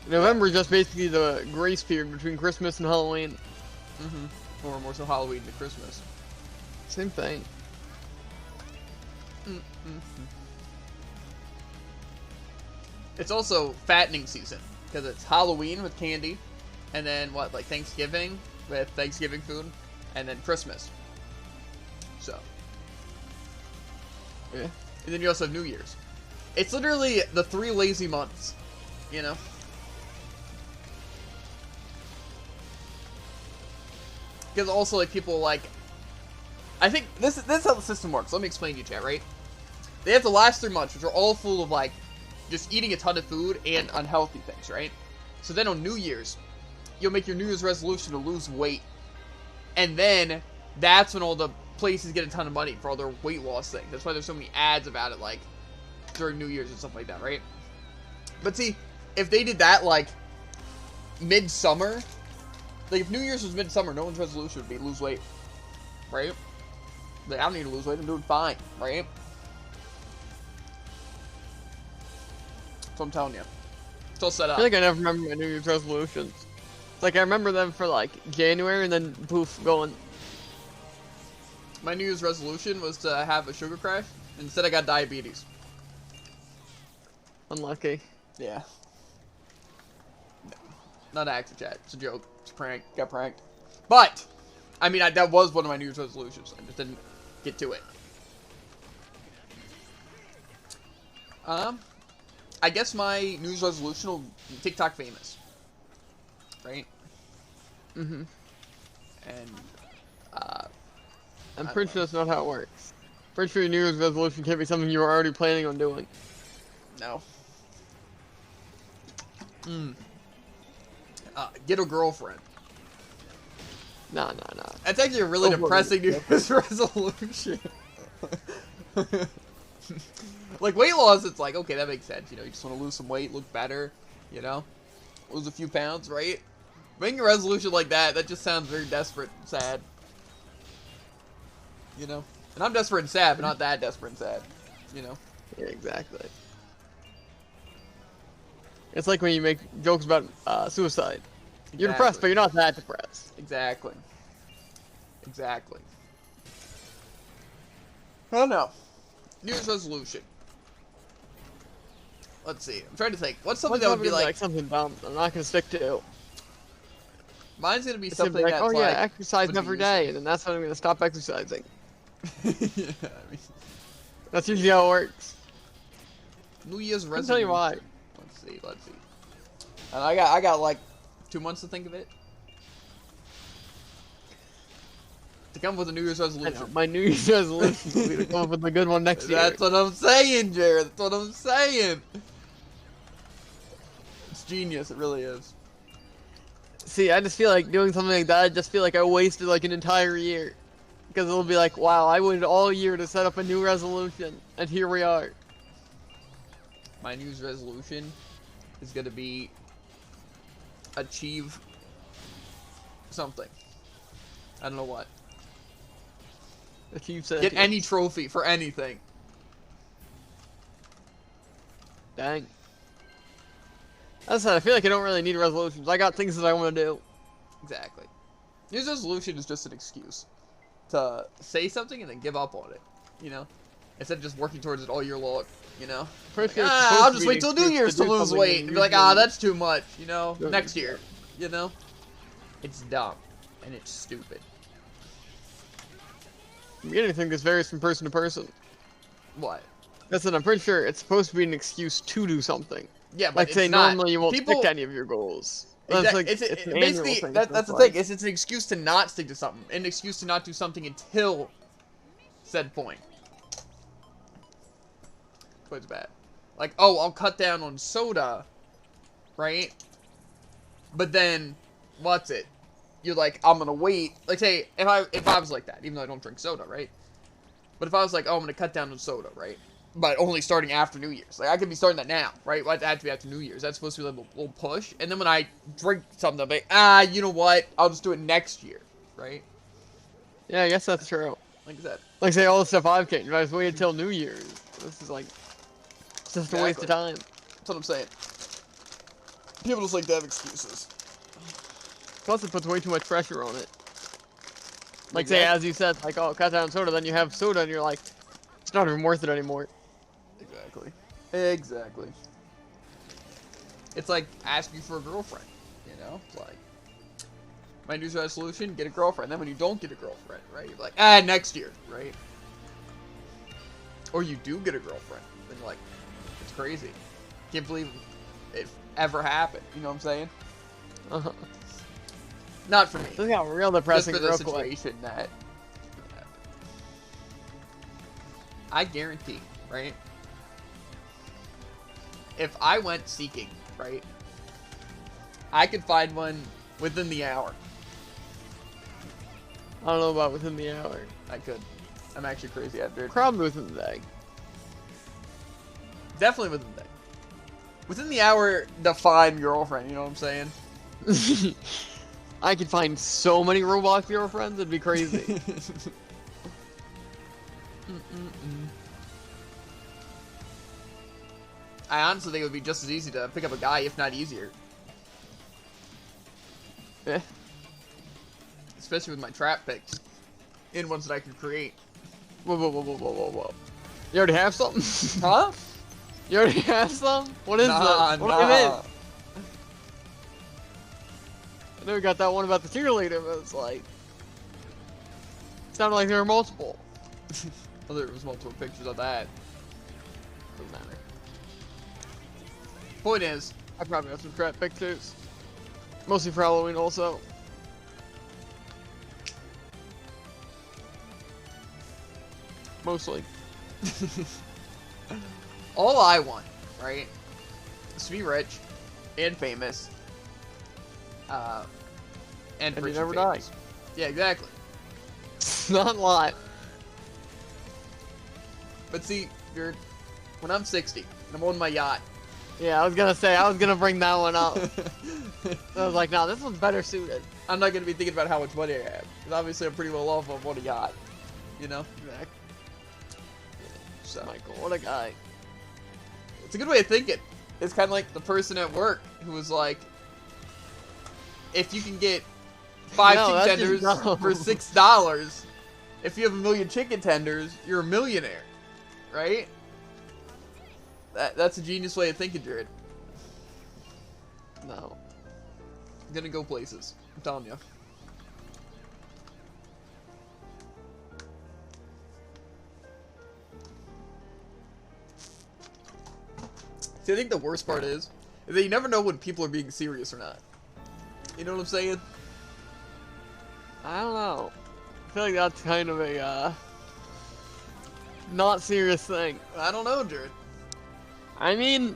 B: November is just basically the grace period between Christmas and Halloween.
A: Or more so Halloween to Christmas.
B: Same thing.
A: It's also fattening season, because it's Halloween with candy, and then what, like Thanksgiving with Thanksgiving food, and then Christmas. So.
B: Yeah.
A: And then you also have New Year's. It's literally the 3 lazy months, you know? Because also, like, people, like... I think this is how the system works. Let me explain to you, chat, right? They have the last 3 months, which are all full of, like, just eating a ton of food and unhealthy things, right? So then on New Year's, you'll make your New Year's resolution to lose weight. And then, that's when all the places get a ton of money for all their weight loss things. That's why there's so many ads about it, like, during New Year's and stuff like that, right? But see, if they did that, like, mid-summer, like, if New Year's was mid-summer, no one's resolution would be lose weight, right? Like, I don't need to lose weight, I'm doing fine, right? That's what I'm telling you. It's all set up.
B: I feel like I never remember my New Year's resolutions. It's like I remember them for like January and then poof, going.
A: My New Year's resolution was to have a sugar crash. Instead, I got diabetes.
B: Unlucky.
A: Yeah. Not actually, chat. It's a joke. It's a prank. Got pranked. But, I mean, that was one of my New Year's resolutions. I just didn't get to it. I guess my New Year's resolution will be TikTok famous. Right?
B: Mm-hmm.
A: And,
B: I'm pretty sure that's not how it works. Pretty sure your New Year's resolution can't be something you were already planning on doing.
A: No. Get a girlfriend.
B: Nah.
A: That's actually a really depressing New Year's resolution. Like, weight loss, it's like, okay, that makes sense. You know, you just want to lose some weight, look better, you know? Lose a few pounds, right? Making a resolution like that just sounds very desperate and sad. You know? And I'm desperate and sad, but not that desperate and sad. You know?
B: Yeah, exactly. It's like when you make jokes about suicide.
A: Exactly.
B: You're depressed, but you're not that depressed.
A: Exactly. Exactly. I don't know. New Year's resolution. Let's see. I'm trying to think. What's something that would be like
B: something dumb I'm not gonna stick to?
A: Mine's gonna be
B: It's
A: something
B: gonna be like,
A: that's
B: oh yeah,
A: like
B: exercise every day, and then that's when I'm gonna stop exercising.
A: Yeah, I mean,
B: That's usually how it works.
A: New Year's resolution.
B: I'll tell you why.
A: Let's see. And I got like 2 months to think of it. To come up with a New Year's resolution.
B: I know, my New Year's resolution will be to come up with a good one next year.
A: That's what I'm saying, Jared. That's what I'm saying. It's genius. It really is.
B: See, I just feel like doing something like that, I just feel like I wasted like an entire year. Because it'll be like, wow, I waited all year to set up a new resolution, and here we are.
A: My New Year's resolution is going to be achieve something. I don't know what.
B: Achieve something.
A: Get any trophy for anything.
B: Dang. As I said, I feel like I don't really need resolutions. I got things that I want to do.
A: Exactly. New Year's resolution is just an excuse to say something and then give up on it, you know? Instead of just working towards it all year long, you know? Like, I'll just wait till New Year's to lose weight. And be like, that's too much, you know? Next year, you know? It's dumb. And it's stupid.
B: I'm getting to think this varies from person to person.
A: What?
B: Listen, I'm pretty sure it's supposed to be an excuse to do something.
A: Yeah, but
B: like,
A: it's
B: say,
A: not.
B: normally you won't stick to any of your goals.
A: Exactly.
B: Like,
A: it's basically,
B: thing,
A: that's the thing. It's an excuse to not stick to something. An excuse to not do something until said point. So it's bad. Like, oh, I'll cut down on soda, right? But then, what's it? You're like, I'm gonna wait. Like, say, if I was like that, even though I don't drink soda, right? But if I was like, oh, I'm gonna cut down on soda, right? But only starting after New Year's. Like, I could be starting that now, right? Why does it have to be after New Year's? That's supposed to be like a little push. And then when I drink something, I'm like, you know what? I'll just do it next year, right?
B: Yeah, I guess that's true.
A: Like I said.
B: Like, say, all the stuff I've changed. I just waited till New Year's. This is like, it's just a waste of time.
A: That's what I'm saying. People just like to have excuses.
B: Plus, it puts way too much pressure on it. Like, say, as you said, like, oh, cut down on soda, then you have soda, and you're like, it's not even worth it anymore.
A: Exactly. It's like asking for a girlfriend, you know? It's like, my New Year's resolution, get a girlfriend. Then when you don't get a girlfriend, right? You're like, next year, right? Or you do get a girlfriend. Then you're like, it's crazy. Can't believe it ever happened. You know what I'm saying?
B: Uh-huh.
A: Not for me.
B: This got real depressing
A: Just for
B: real
A: the
B: quick.
A: situation that I guarantee, right? If I went seeking, right, I could find one within the hour.
B: I don't know about within the hour.
A: I could. I'm actually crazy after it.
B: Probably within the day.
A: Definitely within the day. Within the hour, define girlfriend, you know what I'm saying?
B: I could find so many Roblox girlfriends, it'd be crazy.
A: I honestly think it would be just as easy to pick up a guy, if not easier.
B: Yeah.
A: Especially with my trap picks. And ones that I can create.
B: Whoa. You already have something?
A: Huh?
B: You already have some? What is this? What
A: nah.
B: I never got that one about the cheerleader, but it's like... Sounded like there were multiple.
A: Well, there was multiple pictures of that.
B: Doesn't matter.
A: Point is...
B: I probably have some crap pictures. Mostly for Halloween also. Mostly.
A: All I want, right, is to be rich and famous, and
B: you
A: rich
B: never
A: and famous. Yeah, exactly.
B: Not a lot.
A: But see, Jared, when I'm 60 and I'm on my yacht.
B: Yeah, I was gonna say, I was gonna bring that one up. I was like, nah, this one's better suited.
A: I'm not gonna be thinking about how much money I have. Because obviously I'm pretty well off of on a yacht. You know?
B: Exactly.
A: So,
B: Michael, what a guy.
A: it's a good way of thinking. It's kind of like the person at work who was like, if you can get 5 chicken tenders for $6, if you have 1 million chicken tenders, you're a millionaire. Right? That's a genius way of thinking, Jared.
B: No.
A: I'm gonna go places. I'm telling you. See, I think the worst part is that you never know when people are being serious or not. You know what I'm saying?
B: I don't know. I feel like that's kind of a, not serious thing.
A: I don't know, Jared.
B: I mean,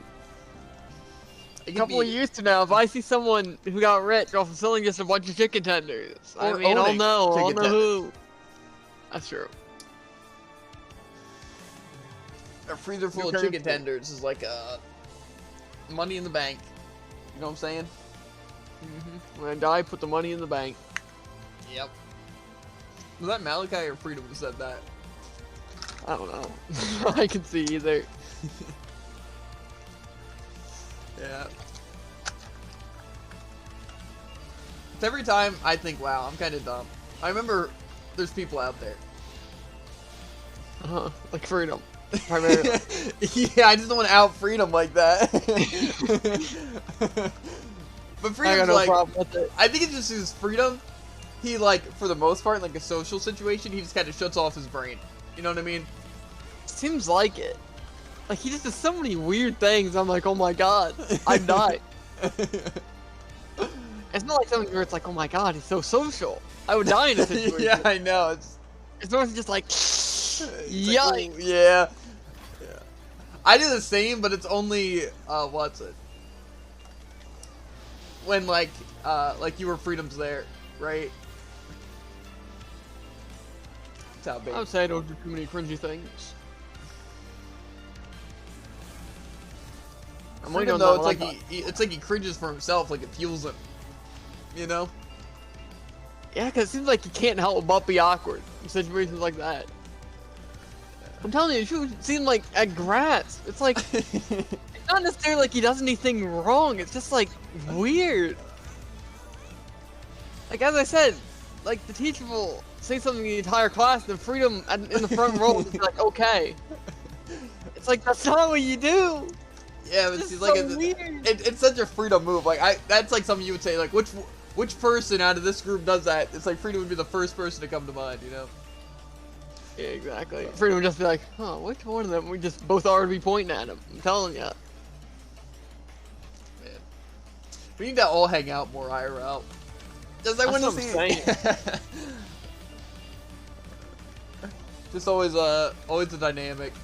A: It
B: a
A: could
B: couple of
A: be-
B: years from now, if I see someone who got rich off of selling just a bunch of chicken tenders, I
A: Or
B: mean, I'll
A: owning
B: know
A: chicken
B: who. That's true.
A: A freezer full of
B: Okay.
A: chicken tenders is like money in the bank. You know what I'm saying?
B: When I die, put the money in the bank.
A: Yep. Was that Malachi or Freedom who said that?
B: I don't know. I can see either.
A: Yeah. It's every time I think, wow, I'm kind of dumb. I remember there's people out there.
B: Like freedom. Primarily.
A: Yeah, I just don't want to out Freedom like that. But
B: I
A: Freedom's
B: got no
A: like,
B: problem with it.
A: I think it's just his Freedom. He like, for the most part, like a social situation, he just kind of shuts off his brain. You know what I mean?
B: Seems like it. Like, he just does so many weird things. I'm like, oh my god, I'd die. It's not like something where it's like, oh my god, he's so social. I would die in a situation.
A: Yeah, I know.
B: It's more just like,
A: It's
B: yikes.
A: like, ooh, yeah. I do the same, but it's only what's it? When like you were Freedom's there, right? That's how big.
B: I would say I don't do too many cringy things. I'm waiting
A: Freedom
B: on
A: though,
B: that
A: it's
B: one.
A: like it's like he cringes for himself, like it fuels him. You know?
B: Yeah, because it seems like he can't help but be awkward in situations like that. I'm telling you, you seem like at grass. It's like, it's not necessarily like he does anything wrong. It's just like weird. Like, as I said, like the teacher will say something to the entire class, and Freedom in the front row will be like, okay. It's like, that's not what you do.
A: Yeah, but
B: It's
A: see,
B: just
A: like
B: so weird.
A: it's such a Freedom move. Like that's like something you would say. Like which person out of this group does that? It's like Freedom would be the first person to come to mind. You know?
B: Yeah, exactly. Freedom would just be like, huh, which one of them? We just both already be pointing at him. I'm telling ya.
A: Man. We need to all hang out more IRL. Just I want to
B: That's
A: see.
B: what I'm saying.
A: Just always a dynamic.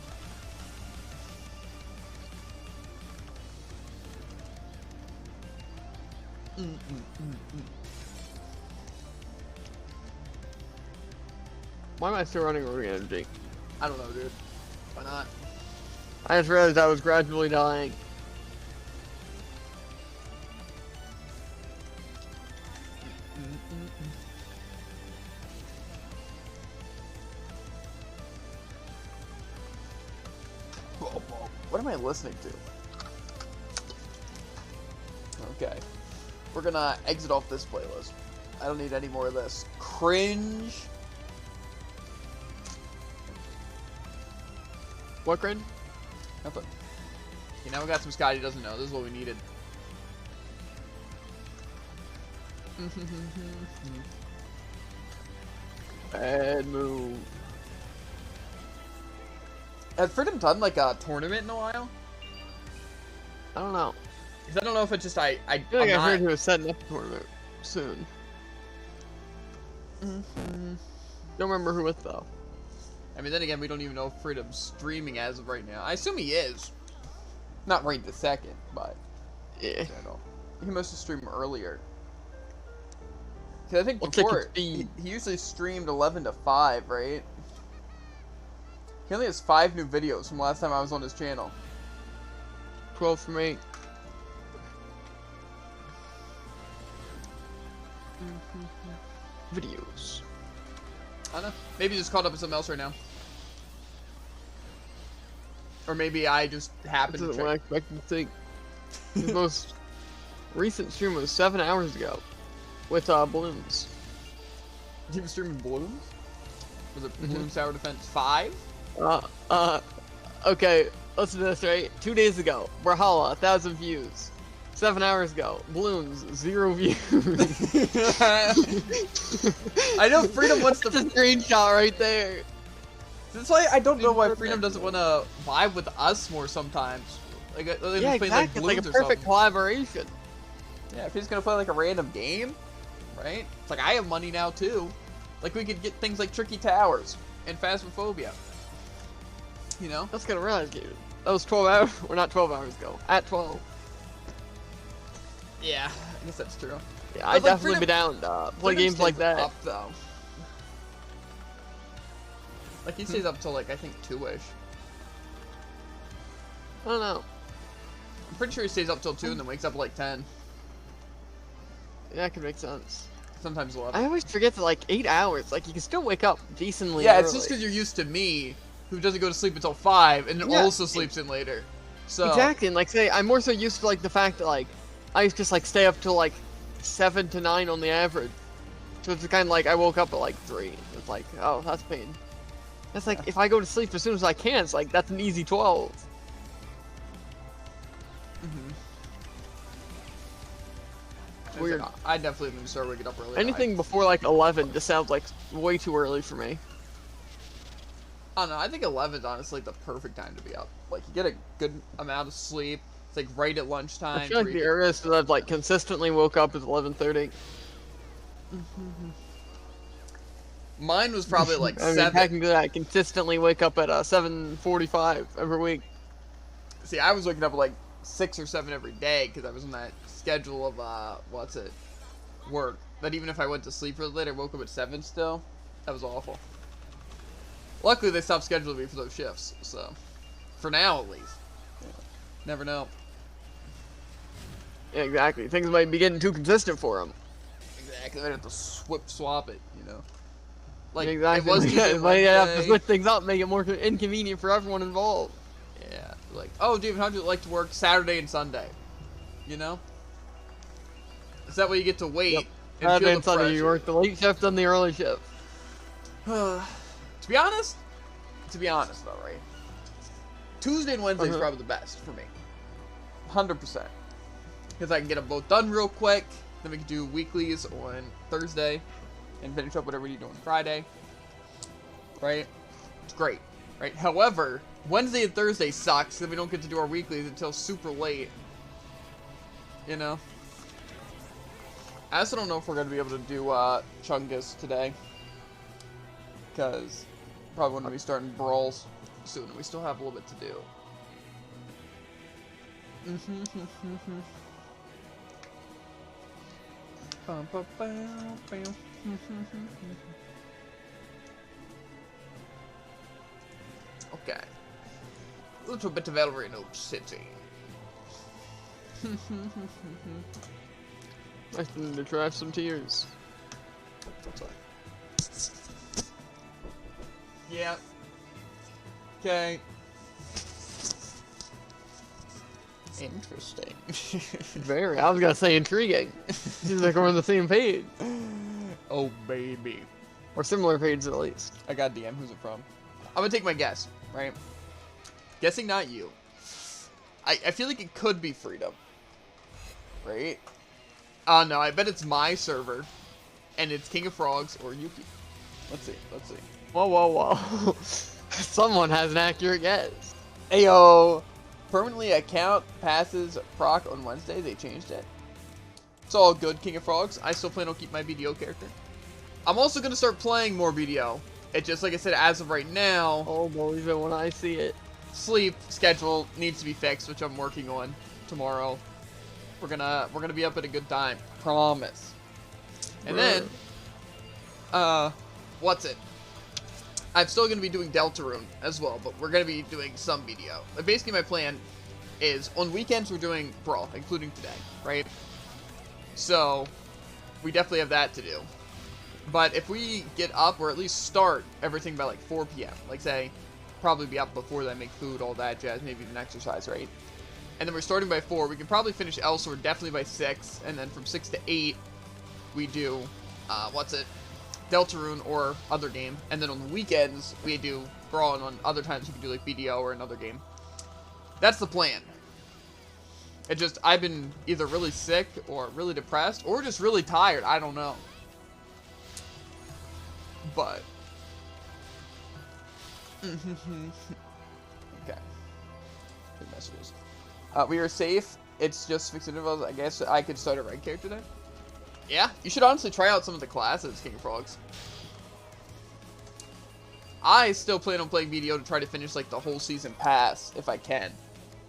B: Why am I still running over energy?
A: I don't know, dude. Why not?
B: I just realized I was gradually dying.
A: What am I listening to? Okay. We're gonna exit off this playlist. I don't need any more of this. Cringe.
B: What, Grin?
A: Nothing. Okay, now we got some Scotty doesn't know. This is what we needed.
B: Bad move.
A: Has Freedom done like a tournament in a while?
B: I don't know.
A: Because I don't know if it's just I
B: feel like I heard he was setting up a tournament soon. Don't remember who with though.
A: I mean, then again, we don't even know if Freedom's streaming as of right now. I assume he is. Not right this second, but
B: yeah,
A: he must have streamed earlier. Because I think before he usually streamed 11 to 5, right? He only has 5 new videos from last time I was on his channel.
B: 12 from 8. Videos.
A: I don't know. Maybe he's just caught up with something else right now. Or maybe I just happened to
B: what I expected to think. His most recent stream was 7 hours ago. With balloons.
A: He was streaming balloons? Was it Balloon Tower Defense 5?
B: Okay, listen to this, right? 2 days ago, Brawlhalla, 1,000 views. 7 hours ago, Balloons, 0 views.
A: I know Freedom wants to...
B: That's a screenshot right there.
A: That's why I don't know why Freedom doesn't want to vibe with us more sometimes. Like,
B: yeah, exactly. Like a perfect collaboration.
A: Yeah, if he's gonna play like a random game, right? It's like I have money now too. Like we could get things like Tricky Towers and Phasmophobia. You know?
B: That's gonna realize, dude. That was 12 hours, or not 12 hours ago. At 12.
A: Yeah, I guess that's true.
B: Yeah, I'd definitely be down to play games like that.
A: Up, though. Like he stays up till like I think 2-ish.
B: I don't know.
A: I'm pretty sure he stays up till 2 and then wakes up at like 10.
B: Yeah, that could make sense.
A: Sometimes 11.
B: I always forget that like 8 hours. Like you can still wake up decently.
A: Yeah,
B: early.
A: it's just because you're used to me, who doesn't go to sleep until 5 and also sleeps in later. So
B: exactly, and like say I'm more so used to like the fact that like I used to just like stay up till like 7 to 9 on the average. So it's kind of like I woke up at like 3. It's like, oh, that's pain. That's like if I go to sleep as soon as I can, it's like that's an easy 12. Weird.
A: I definitely need to start waking up early.
B: Anything before like 11 just sounds like way too early for me.
A: I don't know. I think 11 is honestly the perfect time to be up. Like you get a good amount of sleep. It's like right at lunchtime.
B: I feel like the earliest that I've like consistently woke up is 11:30.
A: Mine was probably like 7.
B: Technically, I consistently wake up at 7:45 every week.
A: See, I was waking up at like 6 or 7 every day because I was on that schedule of work. That even if I went to sleep really late, I woke up at 7 still. That was awful. Luckily, they stopped scheduling me for those shifts, so for now at least. Yeah. Never know.
B: Yeah, exactly. Things might be getting too consistent for them.
A: Exactly. They'd have to swap it, you know. Like
B: exactly.
A: It was
B: might have to switch things up, make it more inconvenient for everyone involved.
A: Yeah. Like, oh, David, how'd you like to work Saturday and Sunday? You know. Is that way you get to wait?
B: Yep.
A: And
B: Saturday
A: feel
B: and
A: the
B: Sunday,
A: pressure.
B: you work the late shift and the early shift.
A: To be honest though, right? Tuesday and Wednesday is probably the best for me. 100%. Because I can get them both done real quick. Then we can do weeklies on Thursday and finish up whatever you do on Friday. Right? It's great. Right? However, Wednesday and Thursday sucks because we don't get to do our weeklies until super late. You know? I also don't know if we're going to be able to do Chungus today. Because probably when we start in Brawls soon. We still have a little bit to do. Okay. A little bit of Elrino City.
B: I need to drive some tears.
A: Yeah. Okay. Interesting.
B: Very. I was gonna say intriguing. Seems like we're on the same page.
A: Oh baby.
B: Or similar pages at least.
A: I got DM. Who's it from? I'm gonna take my guess. Right. Guessing not you. I feel like it could be Freedom. Right. No, I bet it's my server, and it's King of Frogs or Yuki. Let's see.
B: Whoa, whoa, whoa. Someone has an accurate guess.
A: Ayo. Permanently account passes proc on Wednesday. They changed it. It's all good, King of Frogs. I still plan on keep my BDO character. I'm also going to start playing more BDO. It just, like I said, as of right now...
B: Oh, believe it when I see it.
A: Sleep schedule needs to be fixed, which I'm working on tomorrow. We're gonna be up at a good time. Promise. And then... what's it? I'm still going to be doing Deltarune as well, but we're going to be doing some BDO. But basically, my plan is on weekends we're doing Brawl, including today, right? So, we definitely have that to do. But if we get up, or at least start everything by like 4 p.m., like say, probably be up before that, make food, all that jazz, maybe even exercise, right? And then we're starting by 4, we can probably finish Elsword definitely by 6, and then from 6 to 8, we do, Deltarune or other game, and then on the weekends we do Brawl, and on other times we can do like BDO or another game. That's the plan. It just, I've been either really sick or really depressed or just really tired. I don't know. But okay. Good messages. We are safe. It's just fixed intervals. I guess I could start a red character then. Yeah, you should honestly try out some of the classes, King of Frogs. I still plan on playing BDO to try to finish like the whole season pass, if I can,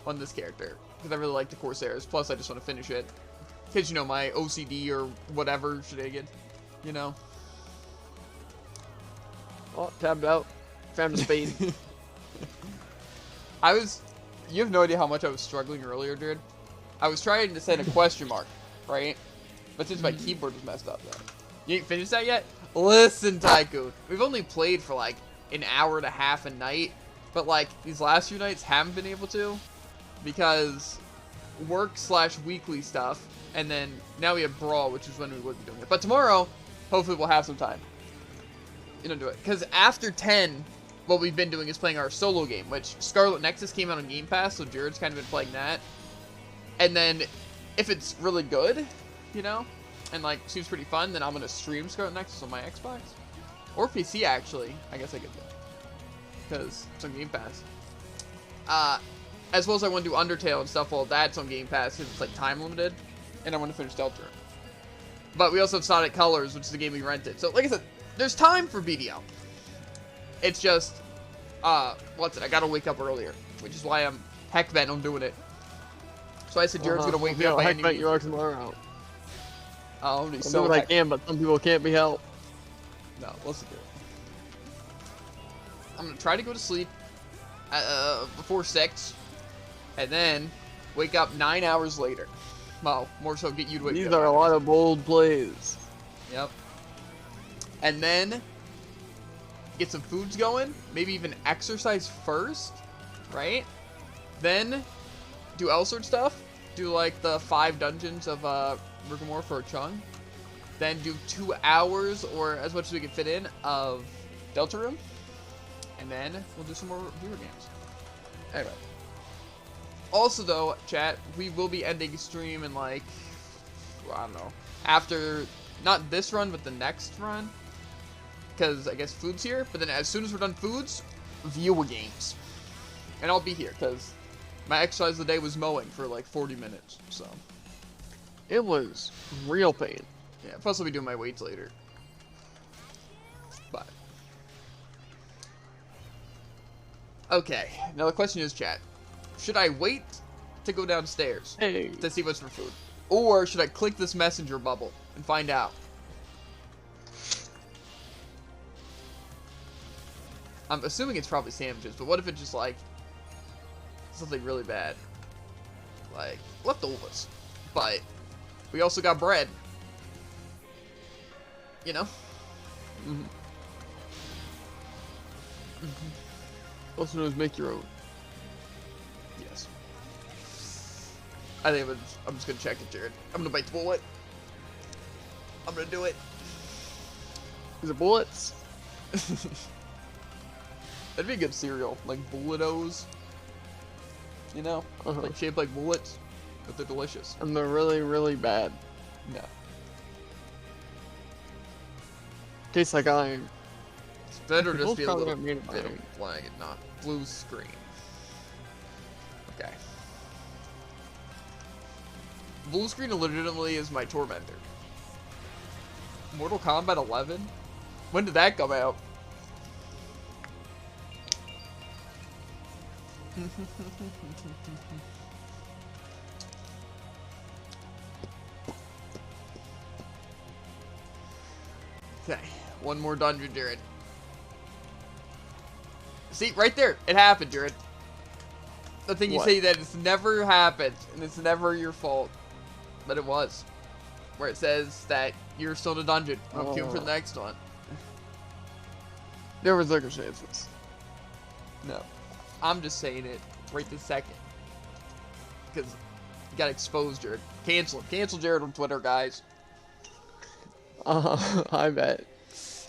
A: on this character. Because I really like the Corsairs, plus I just want to finish it. Because, you know, my OCD or whatever shenanigans, you know.
B: Oh, tabbed out. Found a spade.
A: You have no idea how much I was struggling earlier, dude. I was trying to send a question mark, right? But since my keyboard was messed up, though. You ain't finished that yet? Listen, Tycoon. We've only played for like an hour and a half a night. But like, these last few nights haven't been able to. Because work/weekly stuff. And then now we have Brawl, which is when we would be doing it. But tomorrow, hopefully we'll have some time. You know, do it. Because after 10, what we've been doing is playing our solo game. Which Scarlet Nexus came out on Game Pass. So Jared's kind of been playing that. And then, if it's really good... you know, and like seems pretty fun, then I'm gonna stream Scarlet Nexus on my Xbox or PC. Actually, I guess I could do because it's on Game Pass. As well as I want to do Undertale and stuff. Well, that's on Game Pass because it's like time limited, and I want to finish Deltarune. But we also have Sonic Colors, which is the game we rented. So, like I said, there's time for BDO. It's just, I gotta wake up earlier, which is why I'm heck bent on doing it. So I said Jared's gonna wake me up.
B: Heck bent you are tomorrow.
A: Oh,
B: I'll do what I can, but some people can't be helped.
A: No, let's do it. I'm gonna try to go to sleep before 6, and then wake up 9 hours later. Well, more so get you to wake up.
B: These are a lot of bold plays.
A: Yep. And then get some foods going. Maybe even exercise first, right? Then do Elsword stuff. Do like the 5 dungeons of Rigamore for Chung. Then do 2 hours, or as much as we can fit in, of Deltarune. And then we'll do some more viewer games. Anyway. Also, though, chat, we will be ending stream in, like, I don't know, after, not this run, but the next run. Because, I guess, food's here. But then as soon as we're done foods, viewer games. And I'll be here, because my exercise of the day was mowing for, like, 40 minutes, so.
B: It was real pain.
A: Yeah, plus I'll be doing my weights later. But. Okay, now the question is, chat. Should I wait to go downstairs to see what's for food? Or should I click this messenger bubble and find out? I'm assuming it's probably sandwiches, but what if it's just like something really bad? Like leftovers. But we also got bread. You know?
B: Mm-hmm. Mm-hmm. Also known as make your own.
A: Yes. I think I'm just gonna check it, Jared. I'm gonna bite the bullet. I'm gonna do it.
B: Is it bullets?
A: That'd be a good cereal, like Bulletos. You know, like shaped like bullets, but they're delicious.
B: And they're really, really bad.
A: No.
B: Tastes like iron.
A: It's better
B: People
A: just be a
B: probably
A: little
B: aren't made of
A: bit
B: iron.
A: of blank, not blue screen. Okay. Blue screen legitimately is my tormentor. Mortal Kombat 11? When did that come out? Okay, one more dungeon, Jared. See, right there, it happened, Jared. The thing you
B: What?
A: say that it's never happened, and it's never your fault, but it was. Where it says that you're still in a dungeon. I'm queuing for the next one.
B: There were circumstances.
A: No. I'm just saying it right this second. Because you got exposed, Jared. Cancel him. Cancel Jared on Twitter, guys.
B: I bet.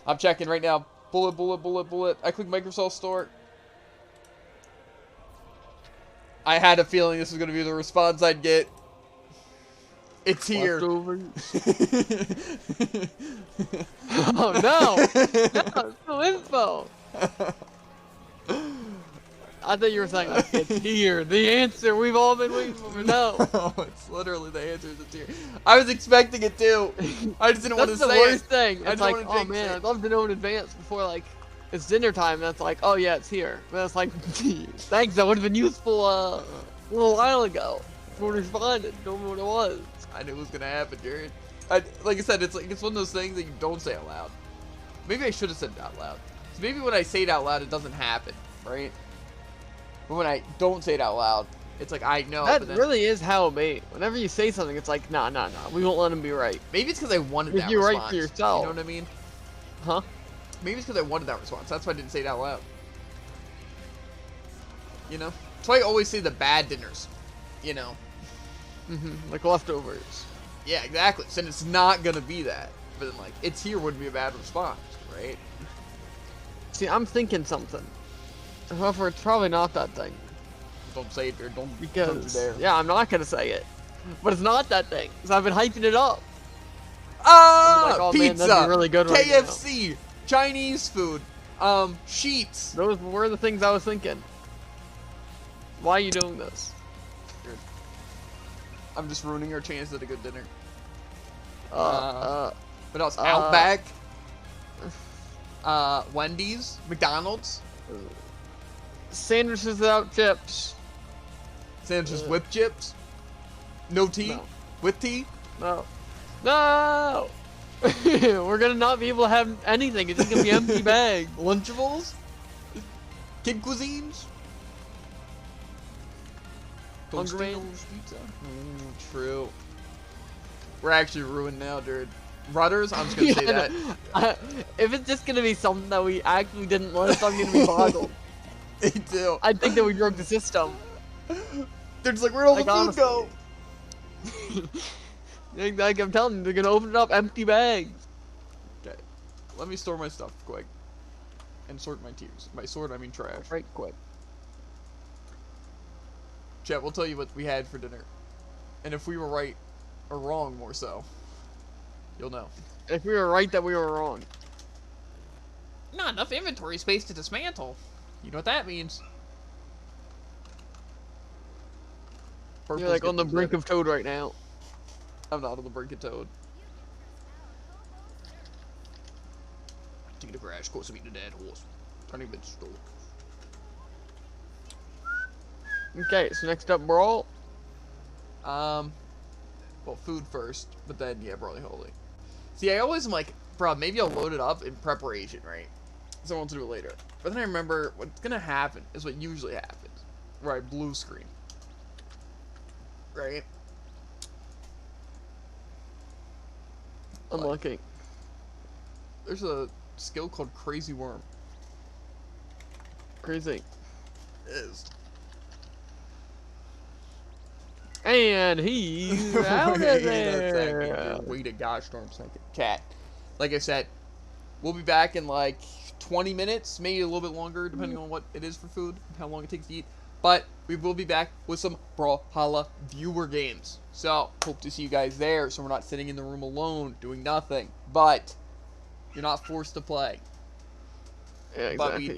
A: I'm checking right now. Bullet, bullet, bullet, bullet. I click Microsoft Store. I had a feeling this was going to be the response I'd get. It's here.
B: Leftovers. Oh no! No, no info. I thought you were saying like, it's here. The answer we've all been waiting for. No.
A: Oh, it's literally the answer. It's here. I was expecting it too. I just didn't want to say it.
B: That's the worst thing.
A: I
B: It's
A: didn't
B: like,
A: wanna
B: oh
A: jinx
B: man,
A: it.
B: I'd love to know in advance before like it's dinner time. And it's like, oh yeah, it's here. But it's like, thanks. That would have been useful a little while ago. Before we responded, told me what it was.
A: I knew it was gonna happen, Jared. Like I said, it's one of those things that you don't say out loud. Maybe I should have said it out loud. So maybe when I say it out loud, it doesn't happen, right? But when I don't say it out loud, it's like I know.
B: That
A: but then,
B: really is how it be. Whenever you say something, it's like, nah, we won't let him be right.
A: maybe it's because I wanted
B: If
A: that
B: you're right
A: response.
B: for yourself.
A: You know what I mean?
B: Huh?
A: Maybe it's because I wanted that response. That's why I didn't say it out loud. You know? That's why I always say the bad dinners. You know?
B: Like leftovers.
A: Yeah, exactly. So it's not gonna be that. But then, like, it's here wouldn't be a bad response, right?
B: See, I'm thinking something. However, it's probably not that thing.
A: Don't say it, or don't
B: Because,
A: there.
B: yeah, I'm not gonna say it. But it's not that thing. Because I've been hyping it up.
A: Ah,
B: like, oh, man,
A: pizza,
B: that'd be really good right
A: KFC, Chinese food, sheets.
B: Those were the things I was thinking. Why are you doing this?
A: I'm just ruining our chance at a good dinner.
B: What
A: What else? Outback, Wendy's, McDonald's,
B: Sandwiches without chips.
A: sandwiches with chips, no tea,
B: No.
A: with tea.
B: No. No! We're gonna not be able to have anything. It's just gonna be empty bags.
A: Lunchables, kid cuisines,
B: Hunger Man.
A: Tostitos pizza. True. We're actually ruined now, dude. Rudders, I'm just gonna say that.
B: If it's just gonna be something that we actually didn't list, I'm gonna be boggled.
A: They do.
B: I think that we broke the system.
A: They're just like, where'd all the
B: Like,
A: food go?
B: Like I'm telling you, they're gonna open it up empty bags.
A: Okay, let me store my stuff quick and sort my tiers. By sort, I mean trash.
B: Right quick.
A: Chat, we'll tell you what we had for dinner, and if we were right or wrong, more so, you'll know.
B: If we were right that we were wrong.
A: Not enough inventory space to dismantle. You know what that means?
B: You're like on the brink of Toad right now.
A: I'm not on the brink of Toad. Taking a crash course of eating a dead horse. Turning bitch store.
B: Okay, so next up, Brawl.
A: Well, food first, but then, yeah, Brawly Holy. See, I always am like, bro, maybe I'll load it up in preparation, right? So I want to do it later. But then I remember what's gonna happen is what usually happens. Right, blue screen. Right?
B: Unlucky.
A: There's a skill called Crazy Worm.
B: Crazy.
A: It is.
B: And he's out of there.
A: Wait a gosh darn second. Chat. Like I said, we'll be back in like 20 minutes, maybe a little bit longer, depending on what it is for food, how long it takes to eat. But we will be back with some Brawlhalla viewer games. So, hope to see you guys there, so we're not sitting in the room alone doing nothing. But you're not forced to play.
B: Yeah,
A: But
B: exactly.